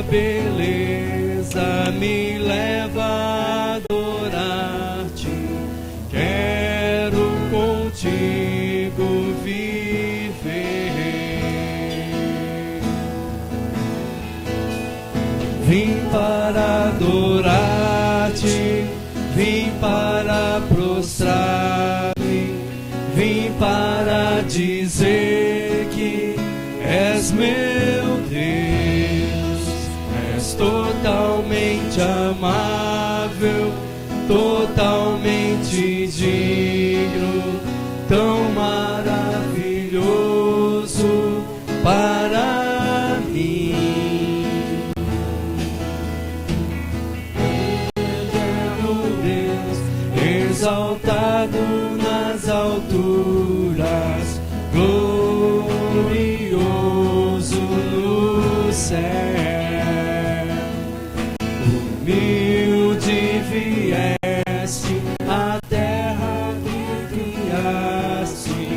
beleza me leva a adorar-te. Quero contigo viver. Vim para adorar-te, vim para prostrar-me, vim para dizer que és meu Deus. És totalmente amável, totalmente digno, tão maravilhoso para mim. Exaltado nas alturas, glorioso no céu, humilde vieste, a terra que criaste,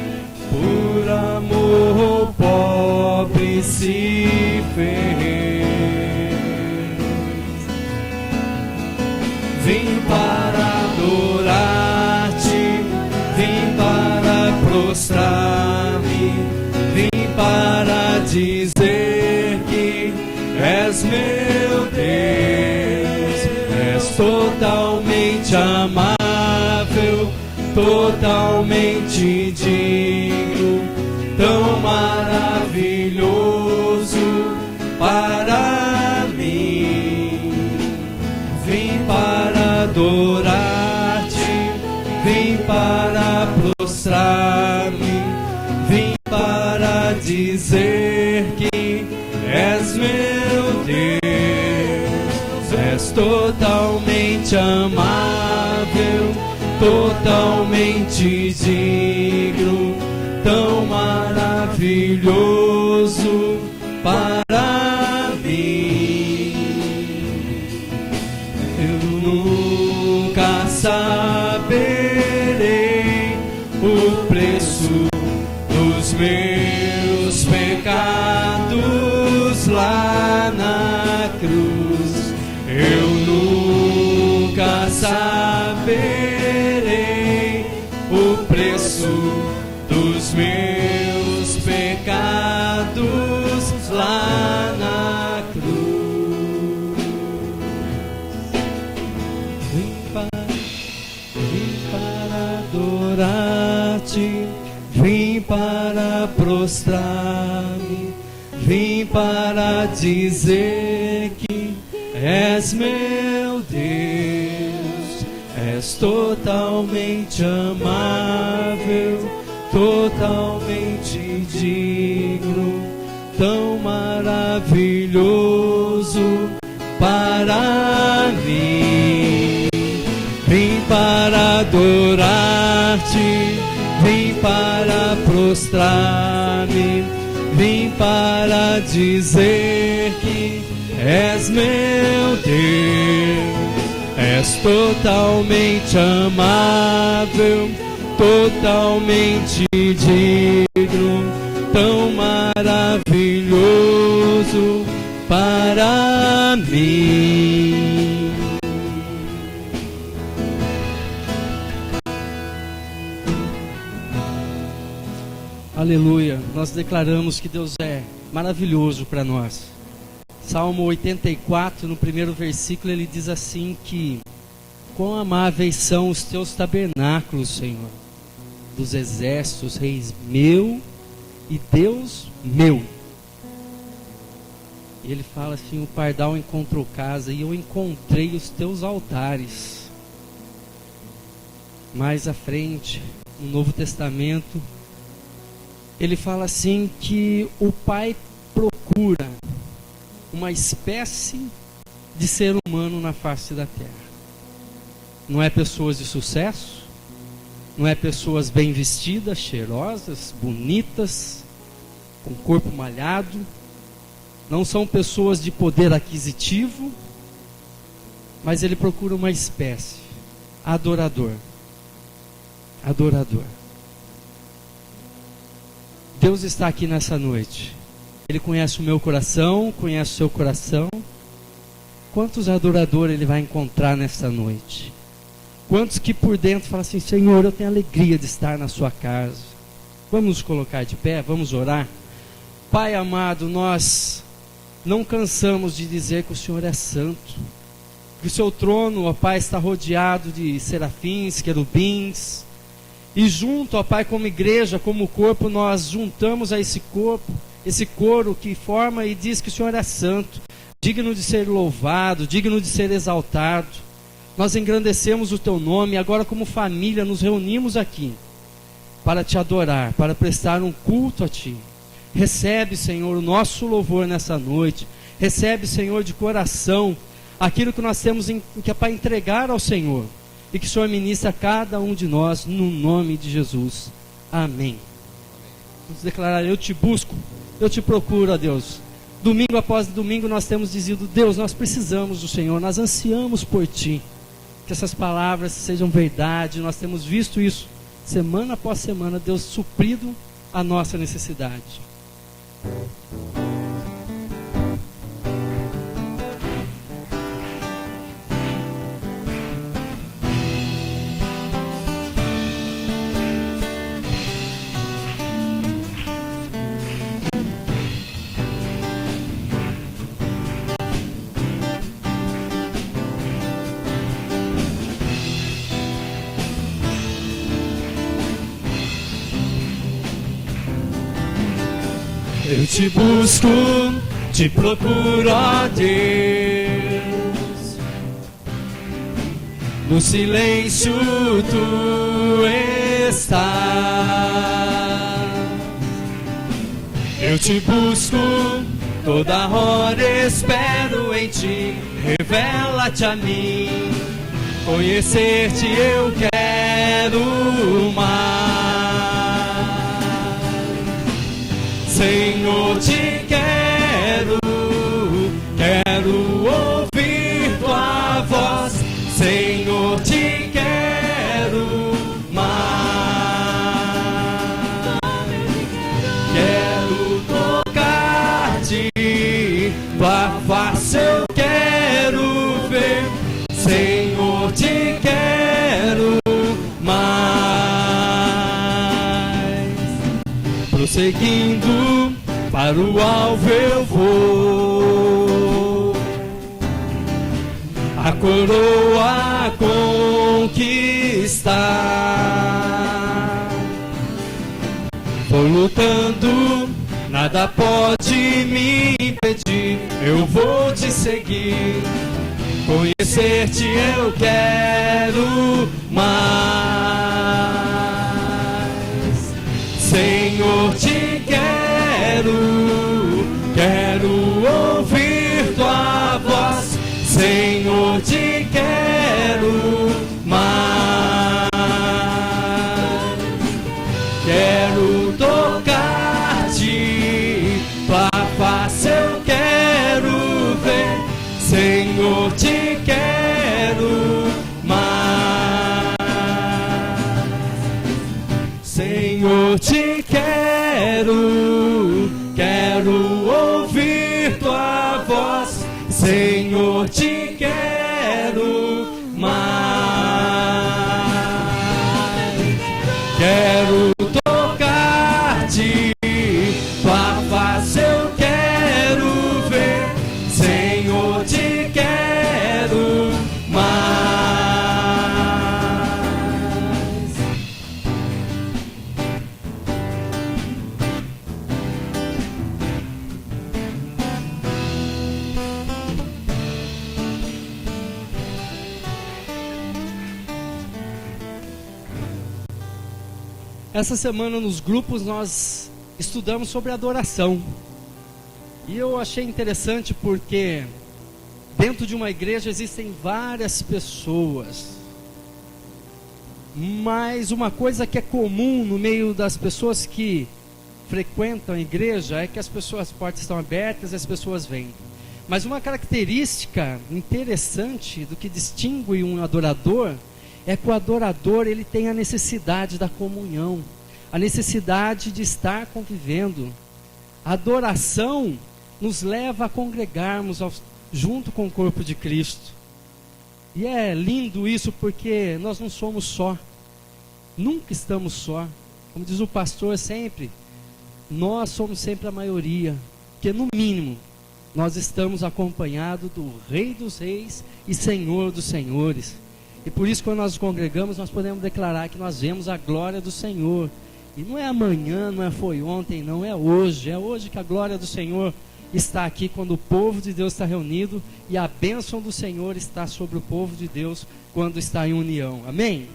por amor o pobre se fez. Vim para adorar-te, vim para prostrar-me, vim para dizer que és meu Deus. És totalmente amável, totalmente digno, tão maravilhoso para mim. Vim para adorar-te, vim para prostrar-me, vim para dizer que és meu Deus. És totalmente amável, totalmente digno, tão maravilhoso para mim. Eu nunca saberei o preço dos meus pecados lá na cruz. Eu nunca saberei o preço dos meus pecados lá na cruz. Vim para adorar-te, vim para prostrar-me, vim para dizer que és meu Deus. És totalmente amável, totalmente digno, tão maravilhoso para mim. Vim para adorar-te, vim para prostrar-me, vim para dizer que és meu Deus. És totalmente amável, totalmente digno, tão maravilhoso para mim. Aleluia, nós declaramos que Deus é maravilhoso para nós. Salmo 84, no primeiro versículo, ele diz assim que quão amáveis são os teus tabernáculos, Senhor, dos exércitos, Reis meu e Deus meu. E ele fala assim, o pardal encontrou casa e eu encontrei os teus altares. Mais à frente, no Novo Testamento, ele fala assim que o Pai procura uma espécie de ser humano na face da terra. Não é pessoas de sucesso, não é pessoas bem vestidas, cheirosas, bonitas, com corpo malhado, não são pessoas de poder aquisitivo, mas ele procura uma espécie, adorador. Adorador. Deus está aqui nessa noite. Ele conhece o meu coração, conhece o seu coração, Quantos adoradores Ele vai encontrar nesta noite? Quantos que por dentro falam assim: Senhor, eu tenho alegria de estar na sua casa. Vamos nos colocar de pé, vamos orar. Pai amado, nós não cansamos de dizer que o Senhor é santo, que o seu trono, ó Pai, está rodeado de serafins, querubins, e junto, ó Pai, como igreja, como corpo, nós juntamos a esse corpo, esse coro que forma e diz que o Senhor é santo, digno de ser louvado, digno de ser exaltado. Nós engrandecemos o teu nome e agora, como família, nos reunimos aqui para te adorar, para prestar um culto a ti. Recebe, Senhor, o nosso louvor nessa noite. Recebe, Senhor, de coração aquilo que nós temos que é para entregar ao Senhor, e que o Senhor ministre a cada um de nós, no nome de Jesus. Amém. Vamos declarar: eu te busco, eu te procuro, ó Deus. Domingo após domingo nós temos dizido: Deus, nós precisamos do Senhor, nós ansiamos por ti. Que essas palavras sejam verdade. Nós temos visto isso semana após semana, Deus suprido a nossa necessidade. Eu te busco, te procuro, ó Deus. No silêncio tu estás. Eu te busco, toda hora espero em ti. Revela-te a mim, conhecer-te eu quero mais. Senhor, te quero, quero ouvir tua voz. Senhor, te quero mais. Quero tocar-te, tua face eu quero ver. Senhor, te quero mais. Prosseguindo para o alvo eu vou, a coroa conquistar. Vou lutando, nada pode me impedir. Eu vou te seguir, conhecer-te eu quero mais. Senhor, te quero ouvir tua voz. Senhor, te quero mais. Quero tocar-te, tua face eu quero ver. Senhor, te quero mais. Senhor, te quero ouvir tua voz. Senhor, te quero mais. Quero tocar-te, tua face eu quero ver. Senhor, te quero mais. Essa semana nos grupos nós estudamos sobre adoração. E eu achei interessante porque dentro de uma igreja existem várias pessoas. Mas uma coisa que é comum no meio das pessoas que frequentam a igreja é que as portas estão abertas e as pessoas vêm. Mas uma característica interessante do que distingue um adorador é que o adorador ele tem a necessidade da comunhão, a necessidade de estar convivendo. A adoração nos leva a congregarmos junto com o corpo de Cristo. E é lindo isso porque nós não somos só, nunca estamos só. Como diz o pastor sempre, nós somos sempre a maioria, porque no mínimo nós estamos acompanhados do Rei dos Reis e Senhor dos Senhores. E por isso, quando nós nos congregamos, nós podemos declarar que nós vemos a glória do Senhor. E não é amanhã, não foi ontem, não, é hoje. É hoje que a glória do Senhor está aqui, quando o povo de Deus está reunido, e a bênção do Senhor está sobre o povo de Deus quando está em união. Amém?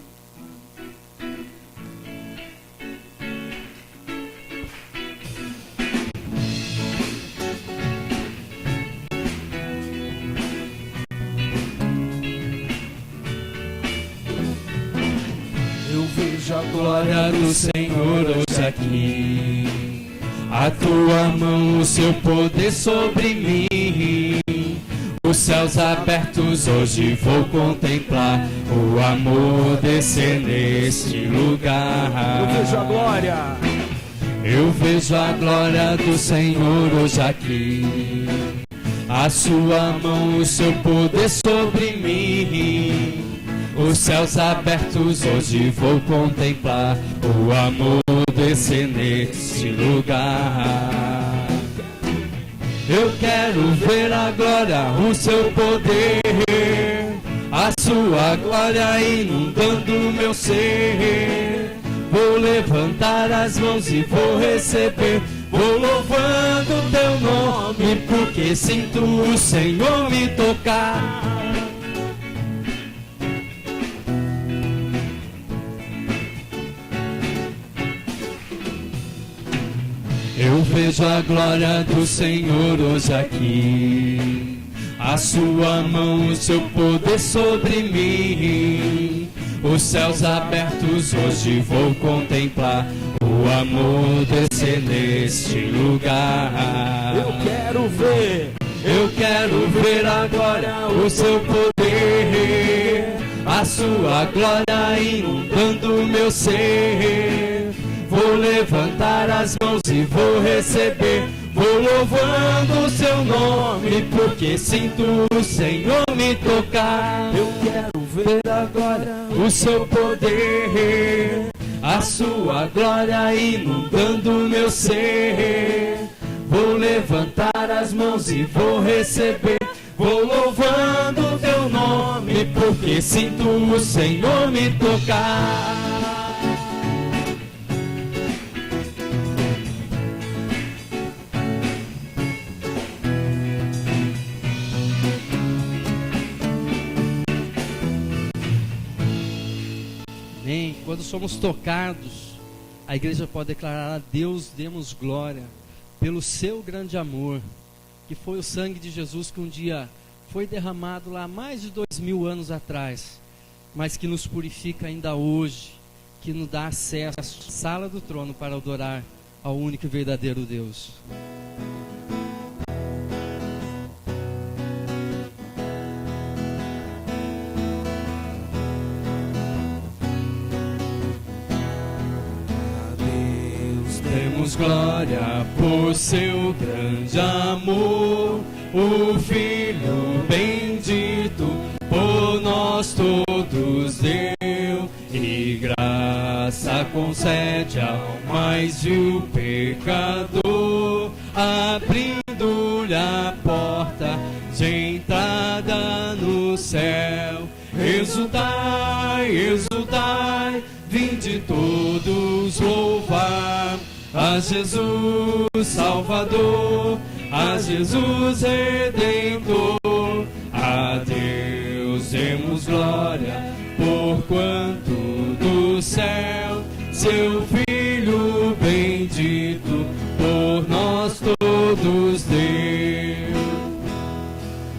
Eu vejo a glória do Senhor hoje aqui, a tua mão, o seu poder sobre mim. Os céus abertos hoje vou contemplar, o amor descer neste lugar. Eu vejo a glória. Eu vejo a glória do Senhor hoje aqui, a sua mão, o seu poder sobre mim. Os céus abertos hoje vou contemplar, o amor descer neste lugar. Eu quero ver a glória, o seu poder, a sua glória inundando o meu ser. Vou levantar as mãos e vou receber, vou louvando teu nome, porque sinto o Senhor me tocar. Eu vejo a glória do Senhor hoje aqui, a sua mão, o seu poder sobre mim. Os céus abertos hoje vou contemplar, o amor descer neste lugar. Eu quero ver a glória, o seu poder, a sua glória inundando o meu ser. Vou levantar as mãos e vou receber, vou louvando o seu nome, porque sinto o Senhor me tocar. Eu quero ver agora o seu poder, a sua glória inundando o meu ser. Vou levantar as mãos e vou receber, vou louvando o teu nome, porque sinto o Senhor me tocar. Quando somos tocados, a igreja pode declarar: a Deus demos glória pelo seu grande amor, que foi o sangue de Jesus que um dia foi derramado lá mais de 2000 anos atrás, mas que nos purifica ainda hoje, que nos dá acesso à sala do trono para adorar ao único e verdadeiro Deus. Demos glória por seu grande amor, o Filho bendito por nós todos deu, e graça concede ao mais vil pecador, abrindo-lhe a porta de entrada no céu. Exultai, exultai, vinde todos louvar a Jesus Salvador, a Jesus Redentor. A Deus demos glória, porquanto do céu seu Filho bendito por nós todos deu.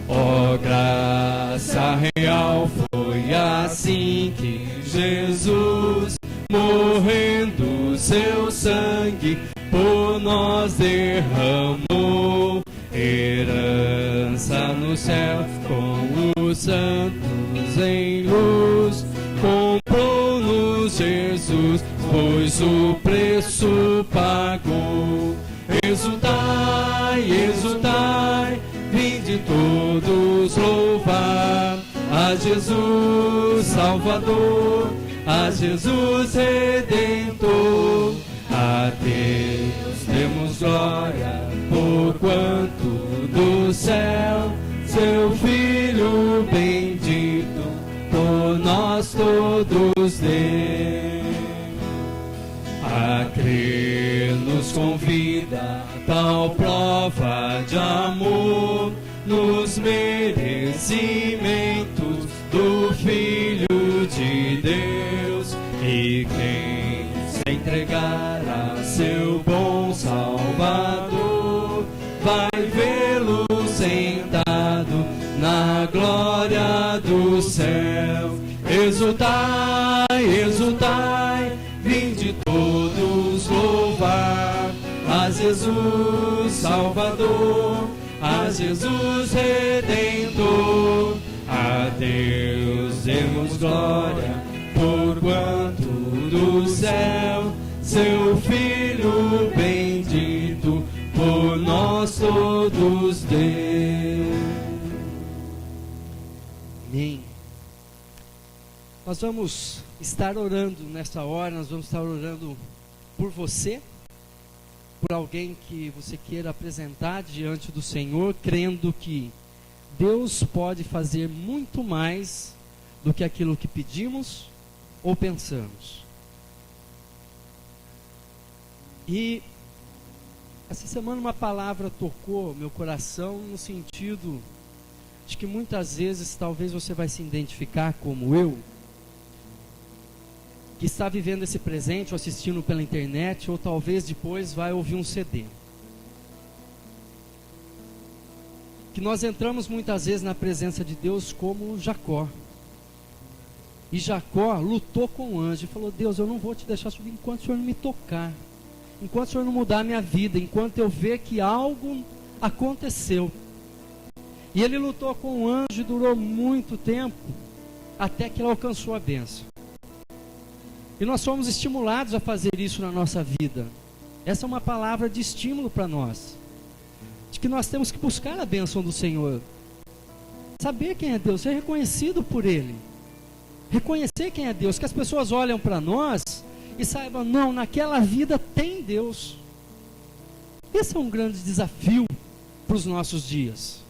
Ó graça real, foi assim que Jesus, morrendo seu sangue, por nós derramou. Herança no céu, com os santos em luz, comprou-nos Jesus, pois o preço pagou. Exultai, exultai, vinde todos louvar a Jesus Salvador, a Jesus Redentor. A Deus demos glória, porquanto do céu seu Filho bendito por nós todos deu. A crer nos convida tal prova de amor nos merecimentos do Filho de Deus. E quem se entregar a seu bom Salvador vai vê-lo sentado na glória do céu. Exultai, exultai, vinde todos louvar a Jesus Salvador, a Jesus Redentor. A Deus demos glória, porquanto do céu seu Filho bendito por nós todos deu. Amém. Nós vamos estar orando nessa hora, nós vamos estar orando por você, por alguém que você queira apresentar diante do Senhor, crendo que Deus pode fazer muito mais do que aquilo que pedimos ou pensamos. E essa semana uma palavra tocou meu coração no sentido de que muitas vezes talvez você vai se identificar como eu, que está vivendo esse presente ou assistindo pela internet, ou talvez depois vai ouvir um CD. Que nós entramos muitas vezes na presença de Deus como Jacó. E Jacó lutou com o anjo e falou: Deus, eu não vou te deixar subir enquanto o Senhor não me tocar, enquanto o Senhor não mudar a minha vida, enquanto eu ver que algo aconteceu. E ele lutou com o anjo e durou muito tempo, até que ele alcançou a bênção. E nós somos estimulados a fazer isso na nossa vida. Essa é uma palavra de estímulo para nós, de que nós temos que buscar a bênção do Senhor, saber quem é Deus, ser reconhecido por Ele, reconhecer quem é Deus, que as pessoas olham para nós e saibam: não, naquela vida tem Deus. Esse é um grande desafio para os nossos dias.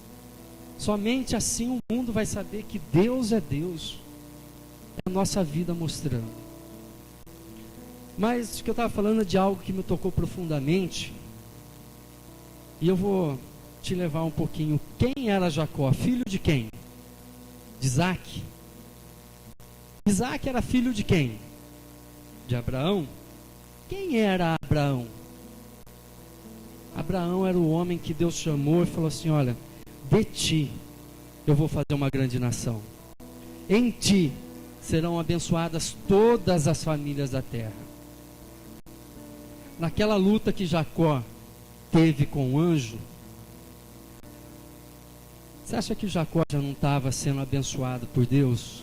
Somente assim o mundo vai saber que Deus é Deus. É a nossa vida mostrando. Mas o que eu estava falando é de algo que me tocou profundamente. E eu vou te levar um pouquinho. Quem era Jacó? Filho de quem? De Isaac. Isaac era filho de quem? De Abraão. Quem era Abraão? Abraão era o homem que Deus chamou e falou assim: olha, de ti eu vou fazer uma grande nação. Em ti serão abençoadas todas as famílias da terra. Naquela luta que Jacó teve com o anjo, você acha que Jacó já não estava sendo abençoado por Deus?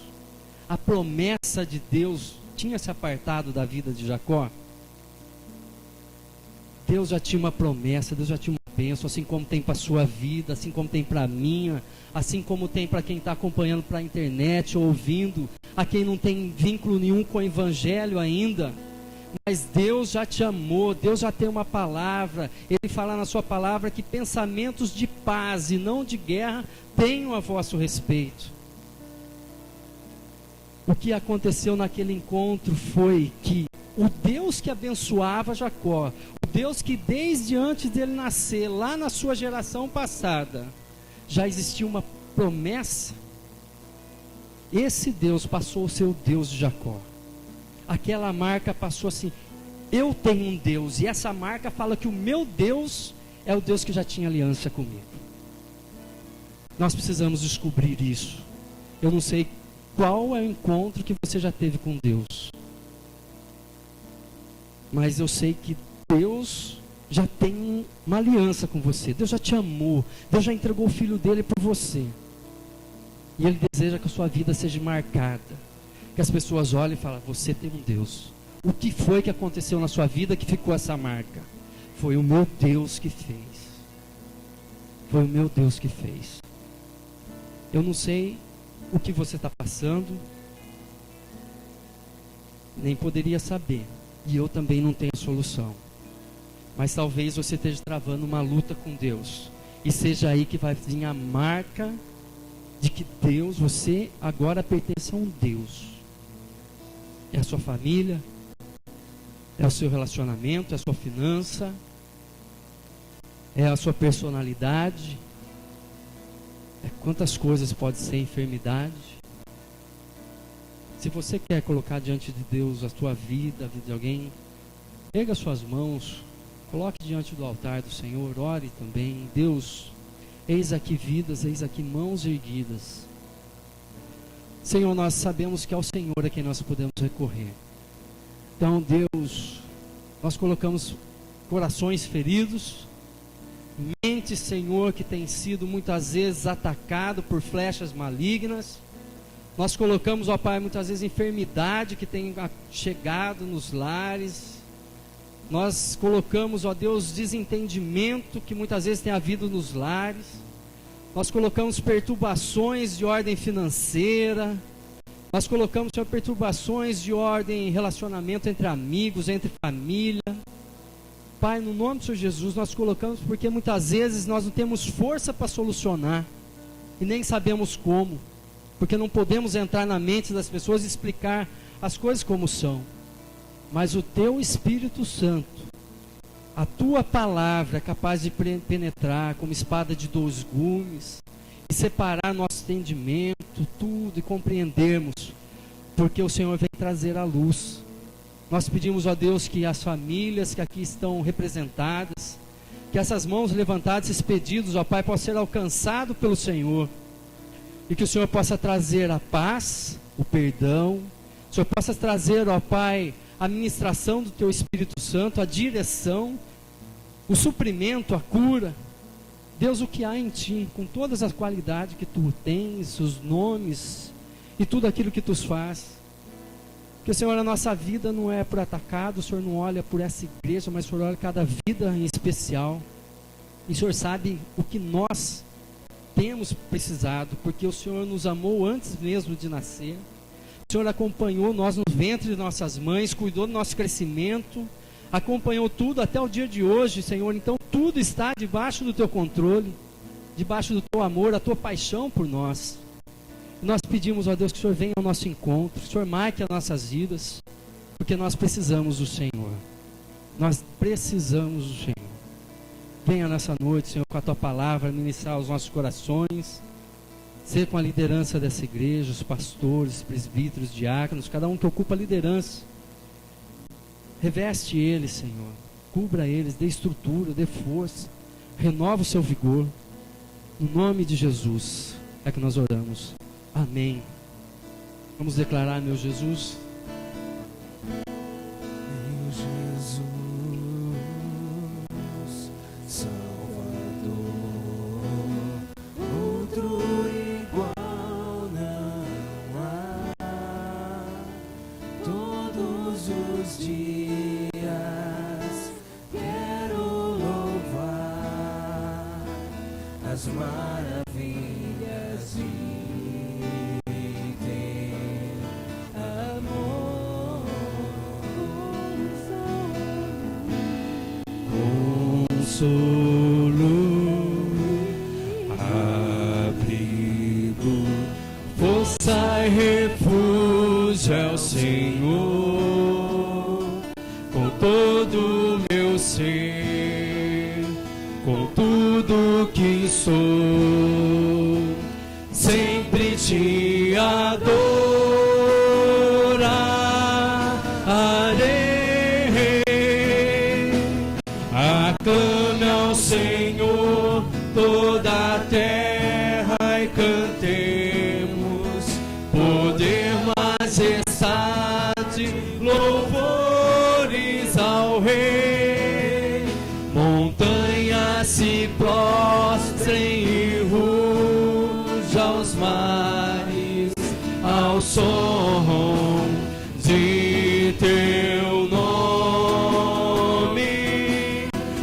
A promessa de Deus tinha se apartado da vida de Jacó? Deus já tinha uma promessa, Deus já tinha uma bênção, assim como tem para a sua vida, assim como tem para a minha, assim como tem para quem está acompanhando pela internet, ouvindo, a quem não tem vínculo nenhum com o Evangelho ainda. Mas Deus já te amou, Deus já tem uma palavra. Ele fala na sua palavra que pensamentos de paz e não de guerra tenham a vosso respeito. O que aconteceu naquele encontro foi que o Deus que abençoava Jacó, o Deus que desde antes dele nascer, lá na sua geração passada, já existia uma promessa. Esse Deus passou a ser o Deus de Jacó. Aquela marca passou assim: eu tenho um Deus, e essa marca fala que o meu Deus é o Deus que já tinha aliança comigo. Nós precisamos descobrir isso. Eu não sei qual é o encontro que você já teve com Deus, mas eu sei que Deus já tem uma aliança com você. Deus já te amou, Deus já entregou o Filho dele por você, e Ele deseja que a sua vida seja marcada, que as pessoas olhem e falem: você tem um Deus. O que foi que aconteceu na sua vida que ficou essa marca? Foi o meu Deus que fez. Foi o meu Deus que fez. Eu não sei o que você está passando, nem poderia saber, e eu também não tenho solução. Mas talvez você esteja travando uma luta com Deus, e seja aí que vai vir a marca de que Deus, você agora pertence a um Deus. É a sua família, é o seu relacionamento, é a sua finança, é a sua personalidade. Quantas coisas pode ser enfermidade. Se você quer colocar diante de Deus a sua vida, a vida de alguém, pega suas mãos, coloque diante do altar do Senhor, ore também. Deus, eis aqui vidas, eis aqui mãos erguidas. Senhor, nós sabemos que é o Senhor a quem nós podemos recorrer. Então, Deus, nós colocamos corações feridos, mente, Senhor, que tem sido muitas vezes atacado por flechas malignas. Nós colocamos, ó Pai, muitas vezes enfermidade que tem chegado nos lares. Nós colocamos, ó Deus, desentendimento que muitas vezes tem havido nos lares. Nós colocamos perturbações de ordem financeira. Nós colocamos, Senhor, perturbações de ordem relacionamento entre amigos, entre família. Pai, no nome do Senhor Jesus, nós colocamos porque muitas vezes nós não temos força para solucionar e nem sabemos como, porque não podemos entrar na mente das pessoas e explicar as coisas como são. Mas o Teu Espírito Santo, a Tua palavra é capaz de penetrar como espada de 2 gumes e separar nosso entendimento, tudo, e compreendermos, porque o Senhor vem trazer a luz. Nós pedimos a Deus que as famílias que aqui estão representadas, que essas mãos levantadas, esses pedidos, ó Pai, possam ser alcançados pelo Senhor, e que o Senhor possa trazer a paz, o perdão, o Senhor possa trazer, ó Pai, a ministração do Teu Espírito Santo, a direção, o suprimento, a cura. Deus, o que há em Ti, com todas as qualidades que Tu tens, os nomes e tudo aquilo que Tu faz. Porque, Senhor, a nossa vida não é por atacado, o Senhor não olha por essa igreja, mas o Senhor olha cada vida em especial. E o Senhor sabe o que nós temos precisado, porque o Senhor nos amou antes mesmo de nascer. O Senhor acompanhou nós no ventre de nossas mães, cuidou do nosso crescimento, acompanhou tudo até o dia de hoje, Senhor. Então tudo está debaixo do Teu controle, debaixo do Teu amor, a Tua paixão por nós. Nós pedimos, ó Deus, que o Senhor venha ao nosso encontro, que o Senhor marque as nossas vidas, porque nós precisamos do Senhor. Nós precisamos do Senhor. Venha nessa noite, Senhor, com a Tua palavra, ministrar os nossos corações, ser com a liderança dessa igreja, os pastores, presbíteros, diáconos, cada um que ocupa a liderança. Reveste eles, Senhor, cubra eles, dê estrutura, dê força, renova o seu vigor. No nome de Jesus é que nós oramos. Amém. Vamos declarar, meu Jesus. Meu Jesus, Salvador, outro igual não há. Todos os dias quero louvar as maravilhas de consolo, abrigo, força e refúgio é o Senhor. Com todo o meu ser, com tudo que sou, sempre te aclame ao Senhor toda a terra e cantemos poder, majestade, louvores ao Rei. Montanhas se prostrem e rujam os mares ao som de Teu nome.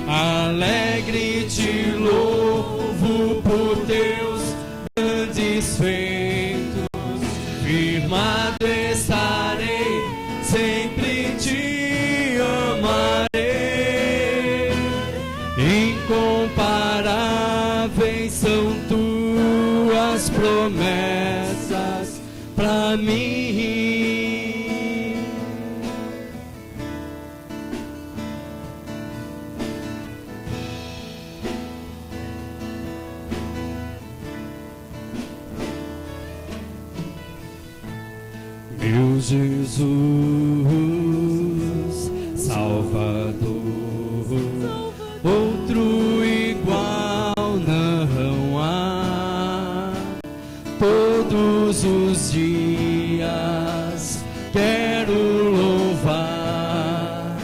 Alegre te louvo por Teus grandes feitos. promessas pra mim. Meu Jesus, Salvador, outro igual não há. Todos os dias quero louvar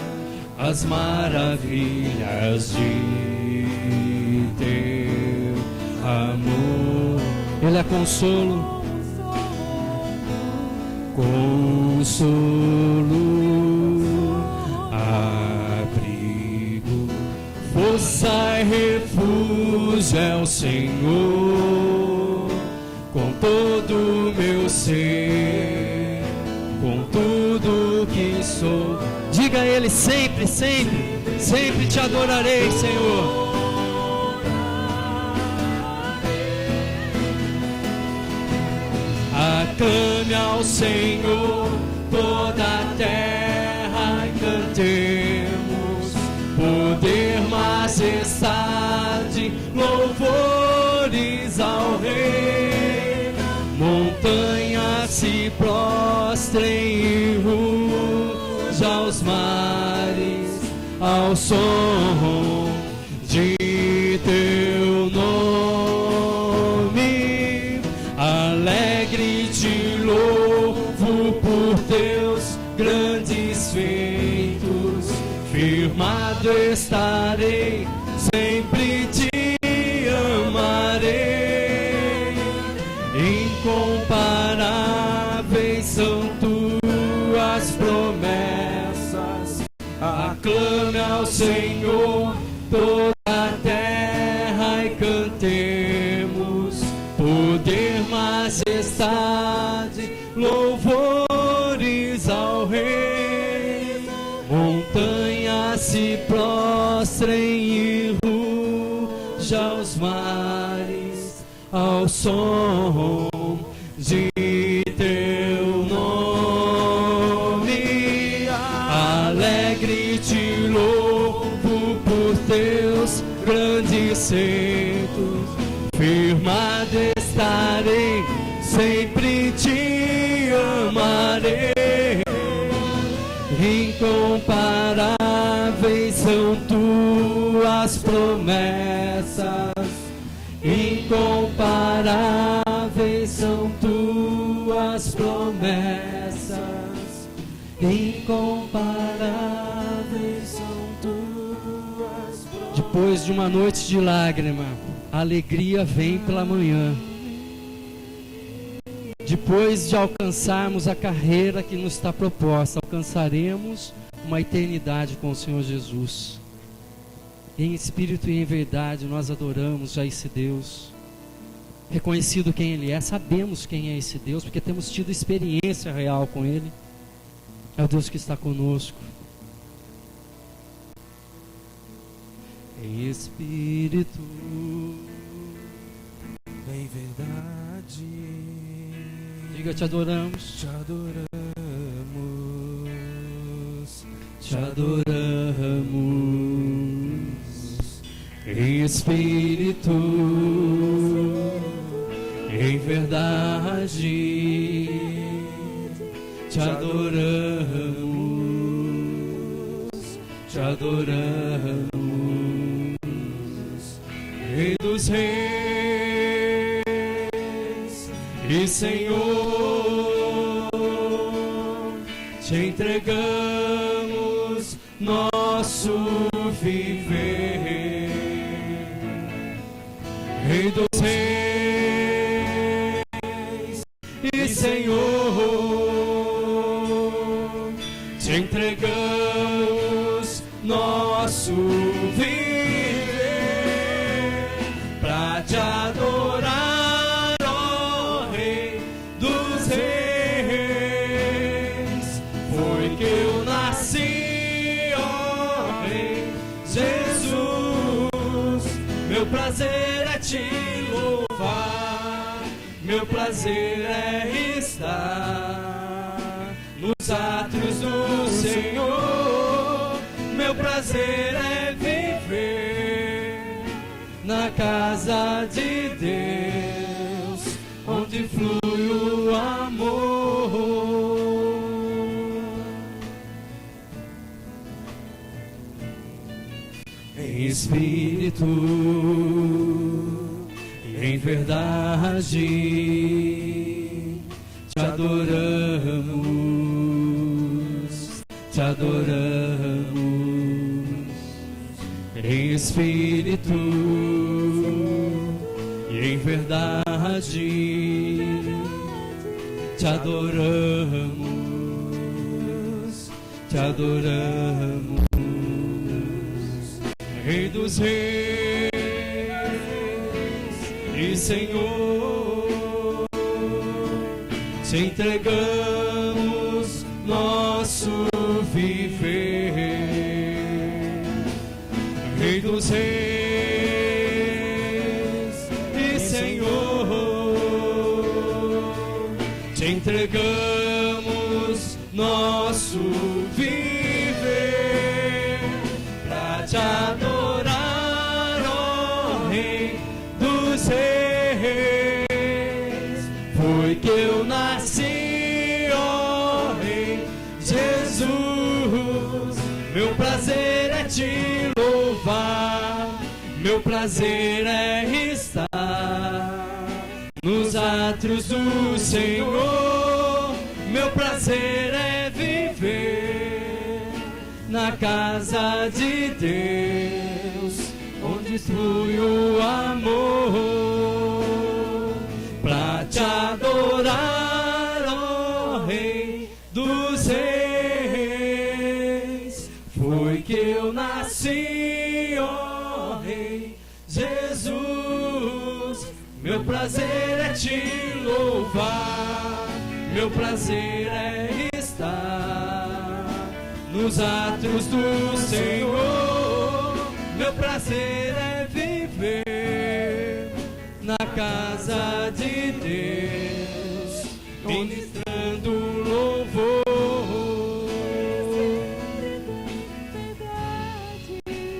as maravilhas de teu amor. Ele é consolo, consolo, abrigo, força e refúgio é o Senhor. Com todo o meu ser, com tudo que sou, diga a Ele sempre, sempre, sempre te adorarei, Senhor. Aclame ao Senhor toda a terra e cantemos poder, majestade, louvores ao Rei. Montanhas se prostrem e ruja os mares ao som de teu nome. Alegre te louvo por teus grandes feitos, firmado estarei, sempre te amarei. Incomparáveis são tuas promessas, aclame ao Senhor toda a terra e cantemos poder, majestade, louvores ao Rei. Montanhas se prostrem e ruja os mares ao som de teu nome. Alegre te louvo por teus grandes feitos, firmado estarei, sempre te amarei. Incomparáveis são tuas promessas, incomparáveis são tuas promessas, incomparáveis são tuas promessas. Depois de uma noite de lágrima, a alegria vem pela manhã. Depois de alcançarmos a carreira que nos está proposta, alcançaremos uma eternidade com o Senhor Jesus. Em espírito e em verdade nós adoramos já esse Deus, reconhecido quem Ele é, sabemos quem é esse Deus, porque temos tido experiência real com Ele. É o Deus que está conosco. Em espírito, em verdade, diga, te adoramos, te adoramos, te adoramos. Em espírito, em verdade, te adoramos, te adoramos. Rei dos reis e Senhor, te entregamos nosso viver. Rei dos reis e Senhor, te entregamos nosso viver pra te adorar, ó Rei dos reis. Foi que eu nasci, ó Rei Jesus. Meu prazer é te louvar, meu meu prazer é estar nos átrios do Senhor, meu prazer é viver na casa de Deus, onde flui o amor. Em espírito e em verdade te adoramos, te adoramos. Em espírito e em verdade te adoramos, te adoramos. Rei dos reis e Senhor, te entregamos nosso viver. Rei dos reis e Senhor, te entregamos nosso viver pra te adorar, ó Rei dos reis. Foi que eu nasci, ó Rei Jesus. Meu prazer é te louvar, meu prazer é estar nos átrios do Senhor. Meu prazer é viver na casa de Deus, onde flui o amor, pra te adorar, ó Rei dos reis. Foi que eu nasci, ó Rei Jesus. Meu prazer é te louvar, meu prazer é estar nos átrios do Senhor. Meu prazer é viver na casa de Deus, ministrando louvor,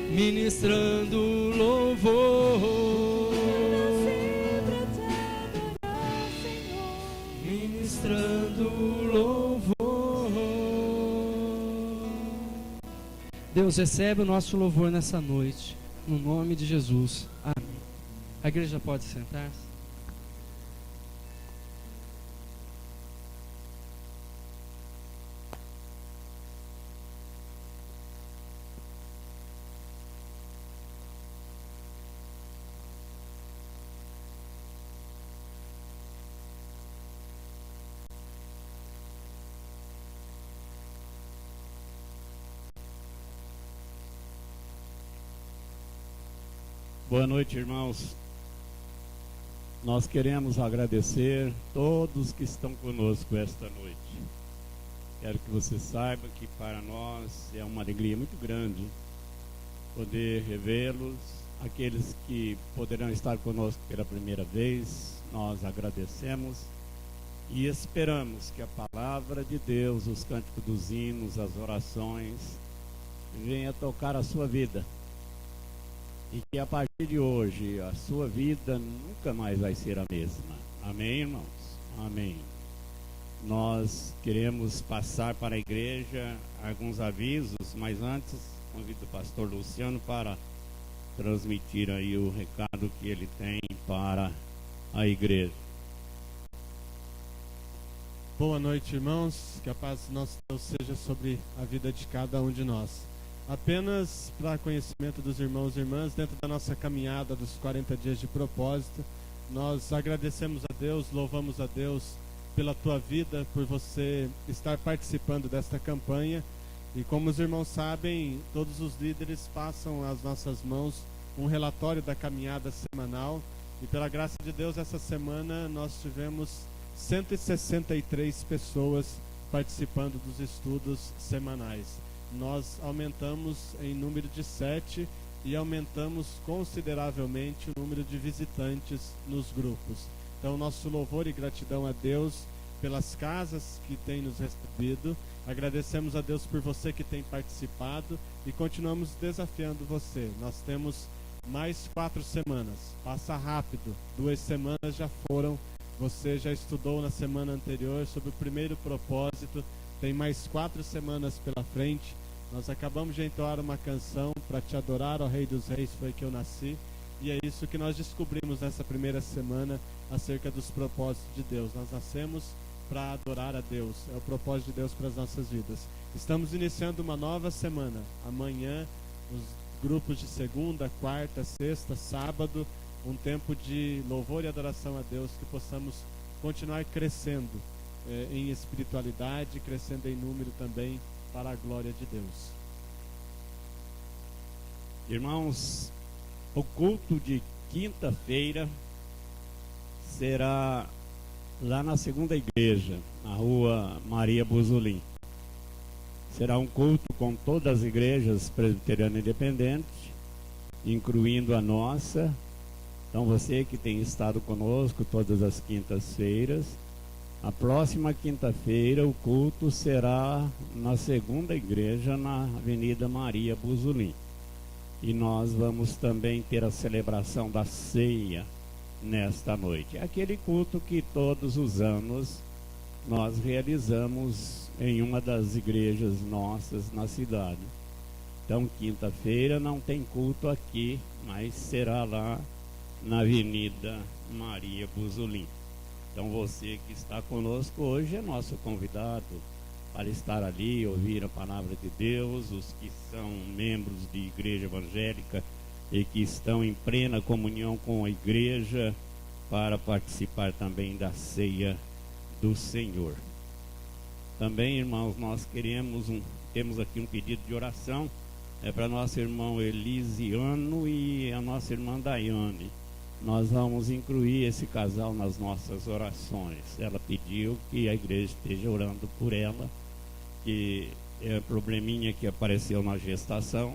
ministrando louvor, ministrando louvor. Deus, recebe o nosso louvor nessa noite, no nome de Jesus. Amém. A igreja pode sentar-se. Boa noite, irmãos. Nós queremos agradecer todos que estão conosco esta noite. Quero que você saiba que para nós é uma alegria muito grande poder revê-los. Aqueles que poderão estar conosco pela primeira vez, nós agradecemos e esperamos que a palavra de Deus, os cânticos dos hinos, as orações, venha tocar a sua vida. E que a partir de hoje a sua vida nunca mais vai ser a mesma. Amém, irmãos? Amém. Nós queremos passar para a igreja alguns avisos, mas antes convido o pastor Luciano para transmitir aí o recado que ele tem para a igreja. Boa noite, irmãos. Que a paz do nosso Deus seja sobre a vida de cada um de nós. Apenas para conhecimento dos irmãos e irmãs, dentro da nossa caminhada dos 40 dias de propósito, nós agradecemos a Deus, louvamos a Deus pela tua vida, por você estar participando desta campanha. E como os irmãos sabem, todos os líderes passam às nossas mãos um relatório da caminhada semanal. E pela graça de Deus, essa semana nós tivemos 163 pessoas participando dos estudos semanais. Nós aumentamos em número de 7 e aumentamos consideravelmente o número de visitantes nos grupos. Então, nosso louvor e gratidão a Deus pelas casas que tem nos recebido. Agradecemos a Deus por você que tem participado e continuamos desafiando você. Nós temos mais 4 semanas. Passa rápido. 2 semanas já foram. Você já estudou na semana anterior sobre o primeiro propósito. Tem mais 4 semanas pela frente. Nós acabamos de entoar uma canção para te adorar, ó Rei dos Reis, foi que eu nasci. E é isso que nós descobrimos nessa primeira semana acerca dos propósitos de Deus. Nós nascemos para adorar a Deus. É o propósito de Deus para as nossas vidas. Estamos iniciando uma nova semana. Amanhã, os grupos de segunda, quarta, sexta, sábado, um tempo de louvor e adoração a Deus, que possamos continuar crescendo em espiritualidade, crescendo em número também para a glória de Deus. Irmãos, o culto de quinta-feira será lá na segunda igreja, na rua Maria Buzolim. Será um culto com todas as igrejas presbiterianas independentes, incluindo a nossa. Então você que tem estado conosco todas as quintas-feiras, a próxima quinta-feira o culto será na segunda igreja, na Avenida Maria Buzolim. E nós vamos também ter a celebração da ceia nesta noite. É aquele culto que todos os anos nós realizamos em uma das igrejas nossas na cidade. Então, quinta-feira não tem culto aqui, mas será lá na Avenida Maria Buzolim. Então, você que está conosco hoje é nosso convidado para estar ali, ouvir a palavra de Deus. Os que são membros de igreja evangélica e que estão em plena comunhão com a igreja, para participar também da ceia do Senhor. Também, irmãos, nós temos aqui um pedido de oração, para nosso irmão Elisiano e a nossa irmã Daiane. Nós vamos incluir esse casal nas nossas orações. Ela pediu que a igreja esteja orando por ela, que é um probleminha que apareceu na gestação,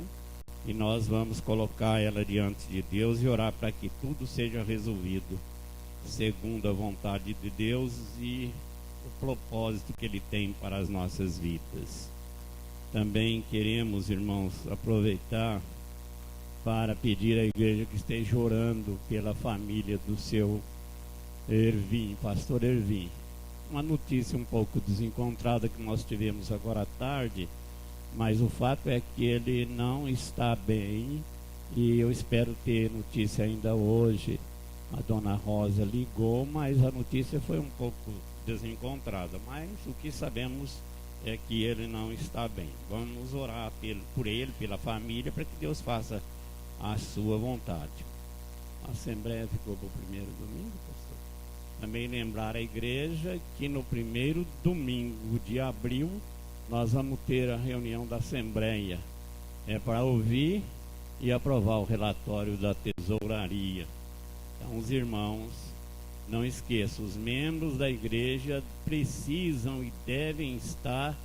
e nós vamos colocar ela diante de Deus e orar para que tudo seja resolvido segundo a vontade de Deus e o propósito que Ele tem para as nossas vidas. Também queremos, irmãos, aproveitar para pedir à igreja que esteja orando pela família do seu Ervin, pastor Ervin. Uma notícia um pouco desencontrada que nós tivemos agora à tarde, mas o fato é que ele não está bem e eu espero ter notícia ainda hoje. A dona Rosa ligou, mas a notícia foi um pouco desencontrada, mas o que sabemos é que ele não está bem. Vamos orar por ele, pela família, para que Deus faça a sua vontade. A Assembleia ficou para o primeiro domingo, pastor? Também lembrar a igreja que no primeiro domingo de abril nós vamos ter a reunião da Assembleia. É para ouvir e aprovar o relatório da tesouraria. Então, os irmãos, não esqueçam, os membros da igreja precisam e devem estar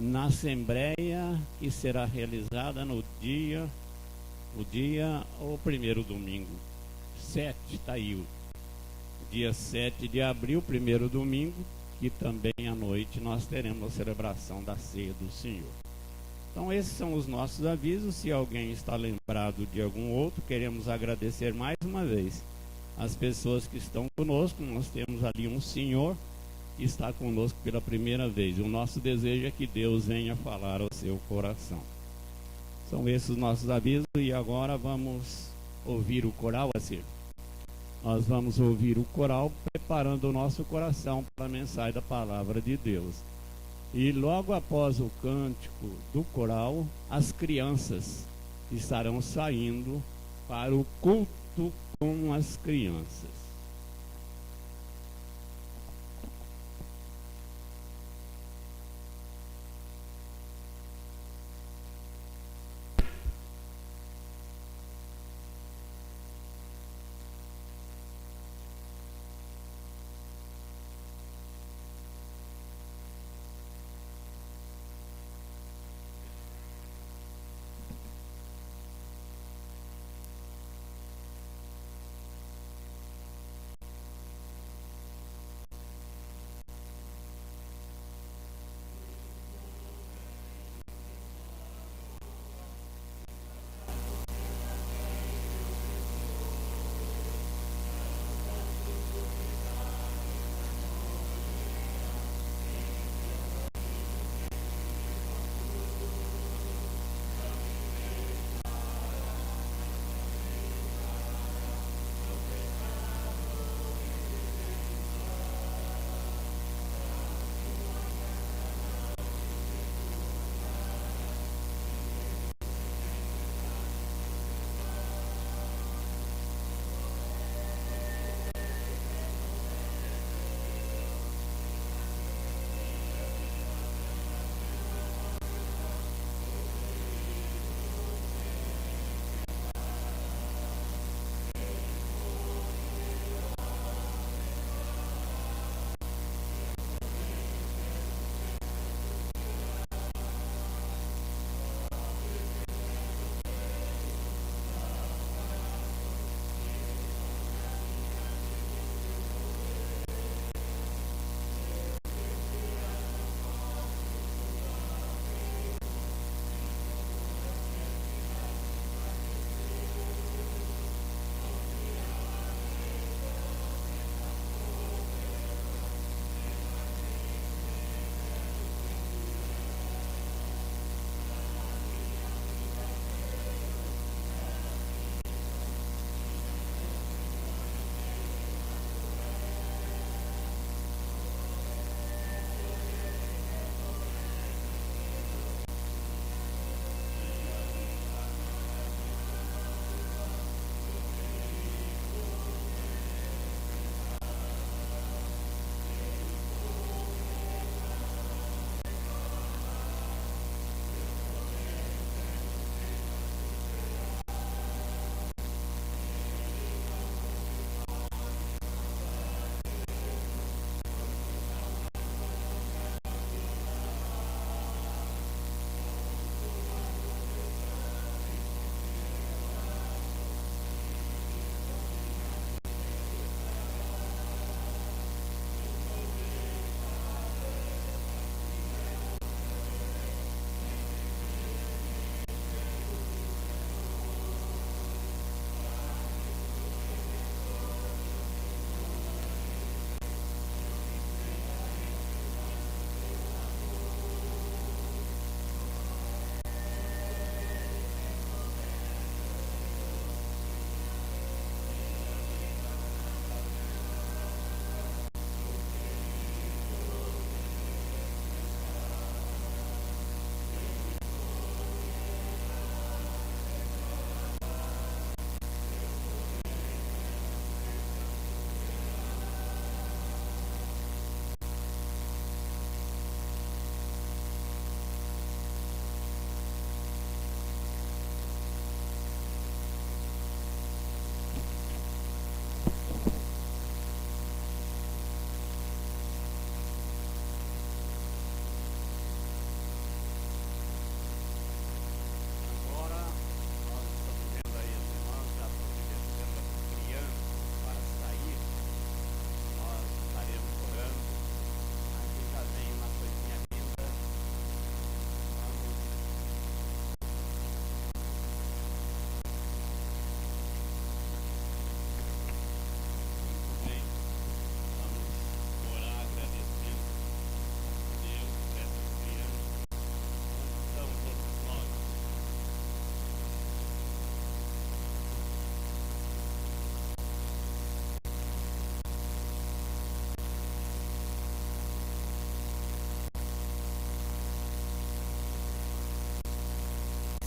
na Assembleia que será realizada no o primeiro domingo, 7, está aí, o dia 7 de abril, primeiro domingo, que também à noite nós teremos a celebração da ceia do Senhor. Então esses são os nossos avisos. Se alguém está lembrado de algum outro, queremos agradecer mais uma vez as pessoas que estão conosco. Nós temos ali um senhor que está conosco pela primeira vez. O nosso desejo é que Deus venha falar ao seu coração. São esses os nossos avisos. E agora vamos ouvir o coral a ser. Nós vamos ouvir o coral preparando o nosso coração para a mensagem da palavra de Deus. E logo após o cântico do coral, as crianças estarão saindo para o culto com as crianças.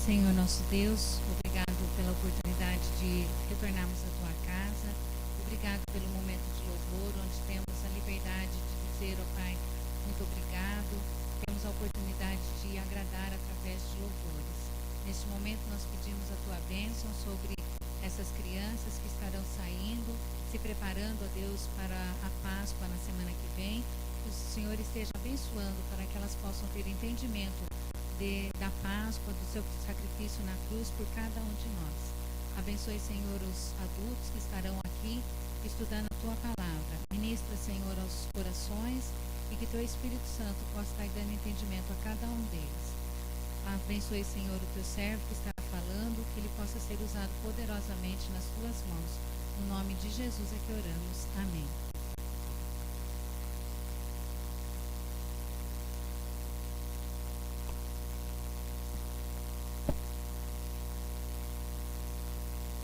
Senhor nosso Deus, obrigado pela oportunidade de retornarmos à tua casa. Obrigado pelo momento de louvor, onde temos a liberdade de dizer, ó Pai, muito obrigado. Temos a oportunidade de agradar através de louvores. Neste momento nós pedimos a tua bênção sobre essas crianças que estarão saindo, se preparando, ó Deus, para a Páscoa na semana que vem. Que o Senhor esteja abençoando para que elas possam ter entendimento da Páscoa, do seu sacrifício na cruz por cada um de nós. Abençoe, Senhor, os adultos que estarão aqui estudando a tua palavra. Ministra, Senhor, aos corações e que teu Espírito Santo possa estar dando entendimento a cada um deles. Abençoe, Senhor, o teu servo que está falando, que ele possa ser usado poderosamente nas tuas mãos. No nome de Jesus é que oramos. Amém.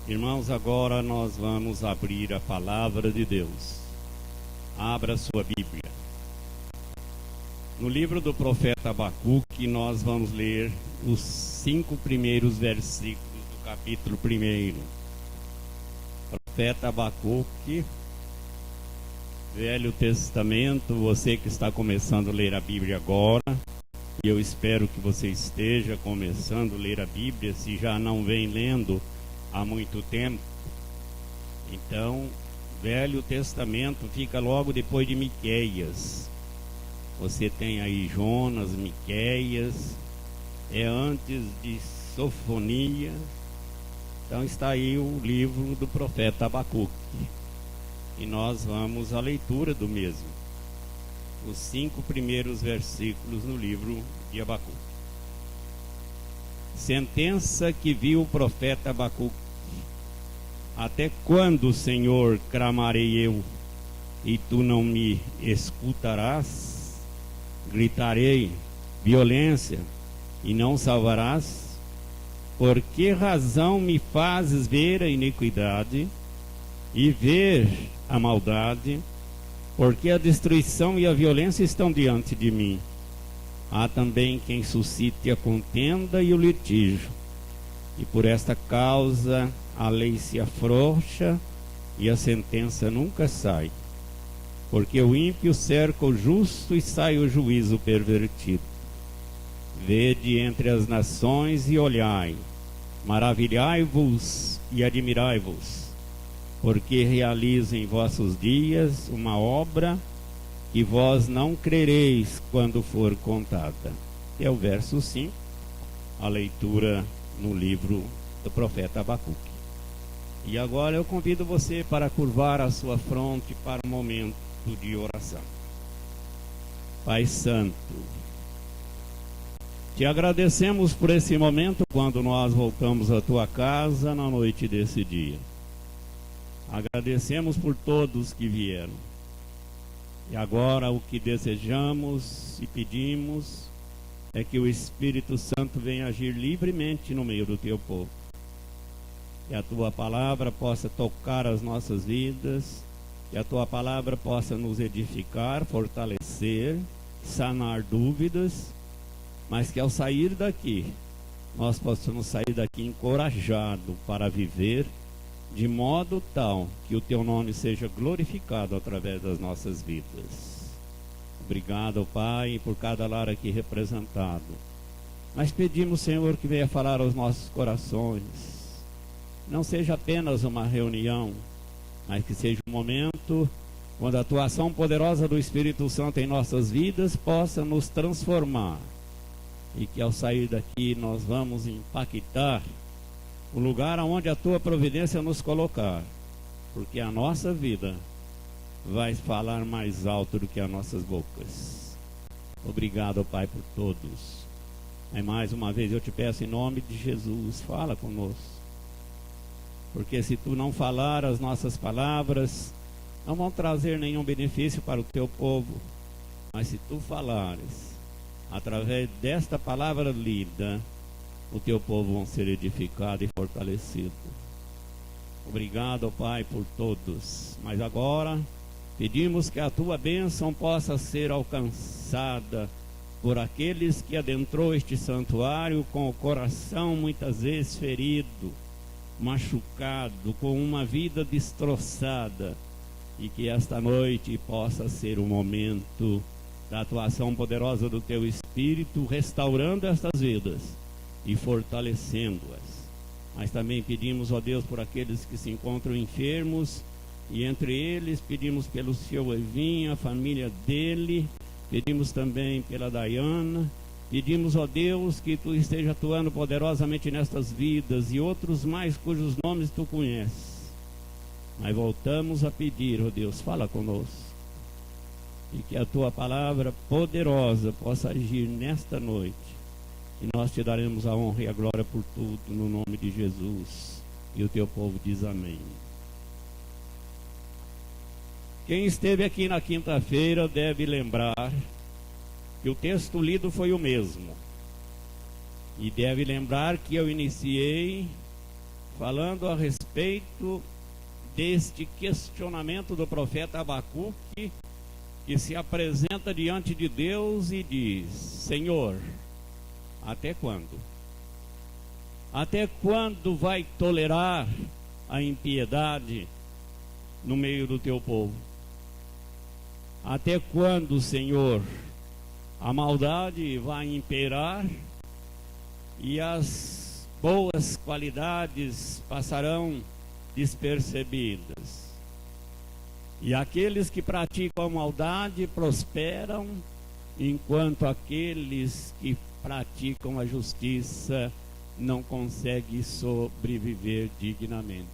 Irmãos, agora nós vamos abrir a palavra de Deus. Abra sua Bíblia. No livro do profeta Abacuque, nós vamos ler os 5 primeiros versículos do capítulo 1. Profeta Abacuque, Velho Testamento, você que está começando a ler a Bíblia agora, e eu espero que você esteja começando a ler a Bíblia, se já não vem lendo há muito tempo. Então, Velho Testamento fica logo depois de Miqueias. Você tem aí Jonas, Miqueias, é antes de Sofonia. Então está aí o livro do profeta Abacuque. E nós vamos à leitura do mesmo. Os 5 primeiros versículos no livro de Abacuque. Sentença que viu o profeta Abacuque. Até quando, Senhor, clamarei eu, e tu não me escutarás? Gritarei violência, e não salvarás? Por que razão me fazes ver a iniquidade, e ver a maldade? Porque a destruição e a violência estão diante de mim. Há também quem suscite a contenda e o litígio, e por esta causa a lei se afrouxa e a sentença nunca sai. Porque o ímpio cerca o justo e sai o juízo pervertido. Vede entre as nações e olhai, maravilhai-vos e admirai-vos, porque realizo em vossos dias uma obra que vós não crereis quando for contada. É o verso 5, a leitura no livro do profeta Abacuque. E agora eu convido você para curvar a sua fronte para um momento de oração. Pai Santo, te agradecemos por esse momento quando nós voltamos à tua casa na noite desse dia. Agradecemos por todos que vieram. E agora o que desejamos e pedimos é que o Espírito Santo venha agir livremente no meio do teu povo. Que a tua palavra possa tocar as nossas vidas, que a tua palavra possa nos edificar, fortalecer, sanar dúvidas, mas que ao sair daqui, nós possamos sair daqui encorajado para viver de modo tal que o teu nome seja glorificado através das nossas vidas. Obrigado, Pai, por cada lar aqui representado. Mas pedimos, Senhor, que venha falar aos nossos corações. Não seja apenas uma reunião, mas que seja um momento quando a atuação poderosa do Espírito Santo em nossas vidas possa nos transformar. E que ao sair daqui nós vamos impactar o lugar onde a tua providência nos colocar, porque a nossa vida vai falar mais alto do que as nossas bocas. Obrigado, Pai, por todos. E mais uma vez eu te peço em nome de Jesus, fala conosco. Porque se tu não falar, as nossas palavras não vão trazer nenhum benefício para o teu povo. Mas se tu falares, através desta palavra lida, o teu povo vão ser edificado e fortalecido. Obrigado, Pai, por todos. Mas agora pedimos que a tua bênção possa ser alcançada por aqueles que adentrou este santuário com o coração muitas vezes ferido, machucado, com uma vida destroçada, e que esta noite possa ser o momento da atuação poderosa do Teu Espírito, restaurando estas vidas e fortalecendo-as. Mas também pedimos, ó Deus, por aqueles que se encontram enfermos, e entre eles pedimos pelo seu Evinho, a família dele, pedimos também pela Dayana, pedimos, ó Deus, que Tu esteja atuando poderosamente nestas vidas e outros mais cujos nomes Tu conheces. Mas voltamos a pedir, ó Deus, fala conosco, e que a Tua palavra poderosa possa agir nesta noite, e nós Te daremos a honra e a glória por tudo, no nome de Jesus. E o Teu povo diz amém. Quem esteve aqui na quinta-feira deve lembrar que o texto lido foi o mesmo, e deve lembrar que eu iniciei falando a respeito deste questionamento do profeta Abacuque, que se apresenta diante de Deus e diz: Senhor, até quando? Até quando vai tolerar a impiedade no meio do Teu povo? Até quando, Senhor, a maldade vai imperar e as boas qualidades passarão despercebidas? E aqueles que praticam a maldade prosperam, enquanto aqueles que praticam a justiça não conseguem sobreviver dignamente.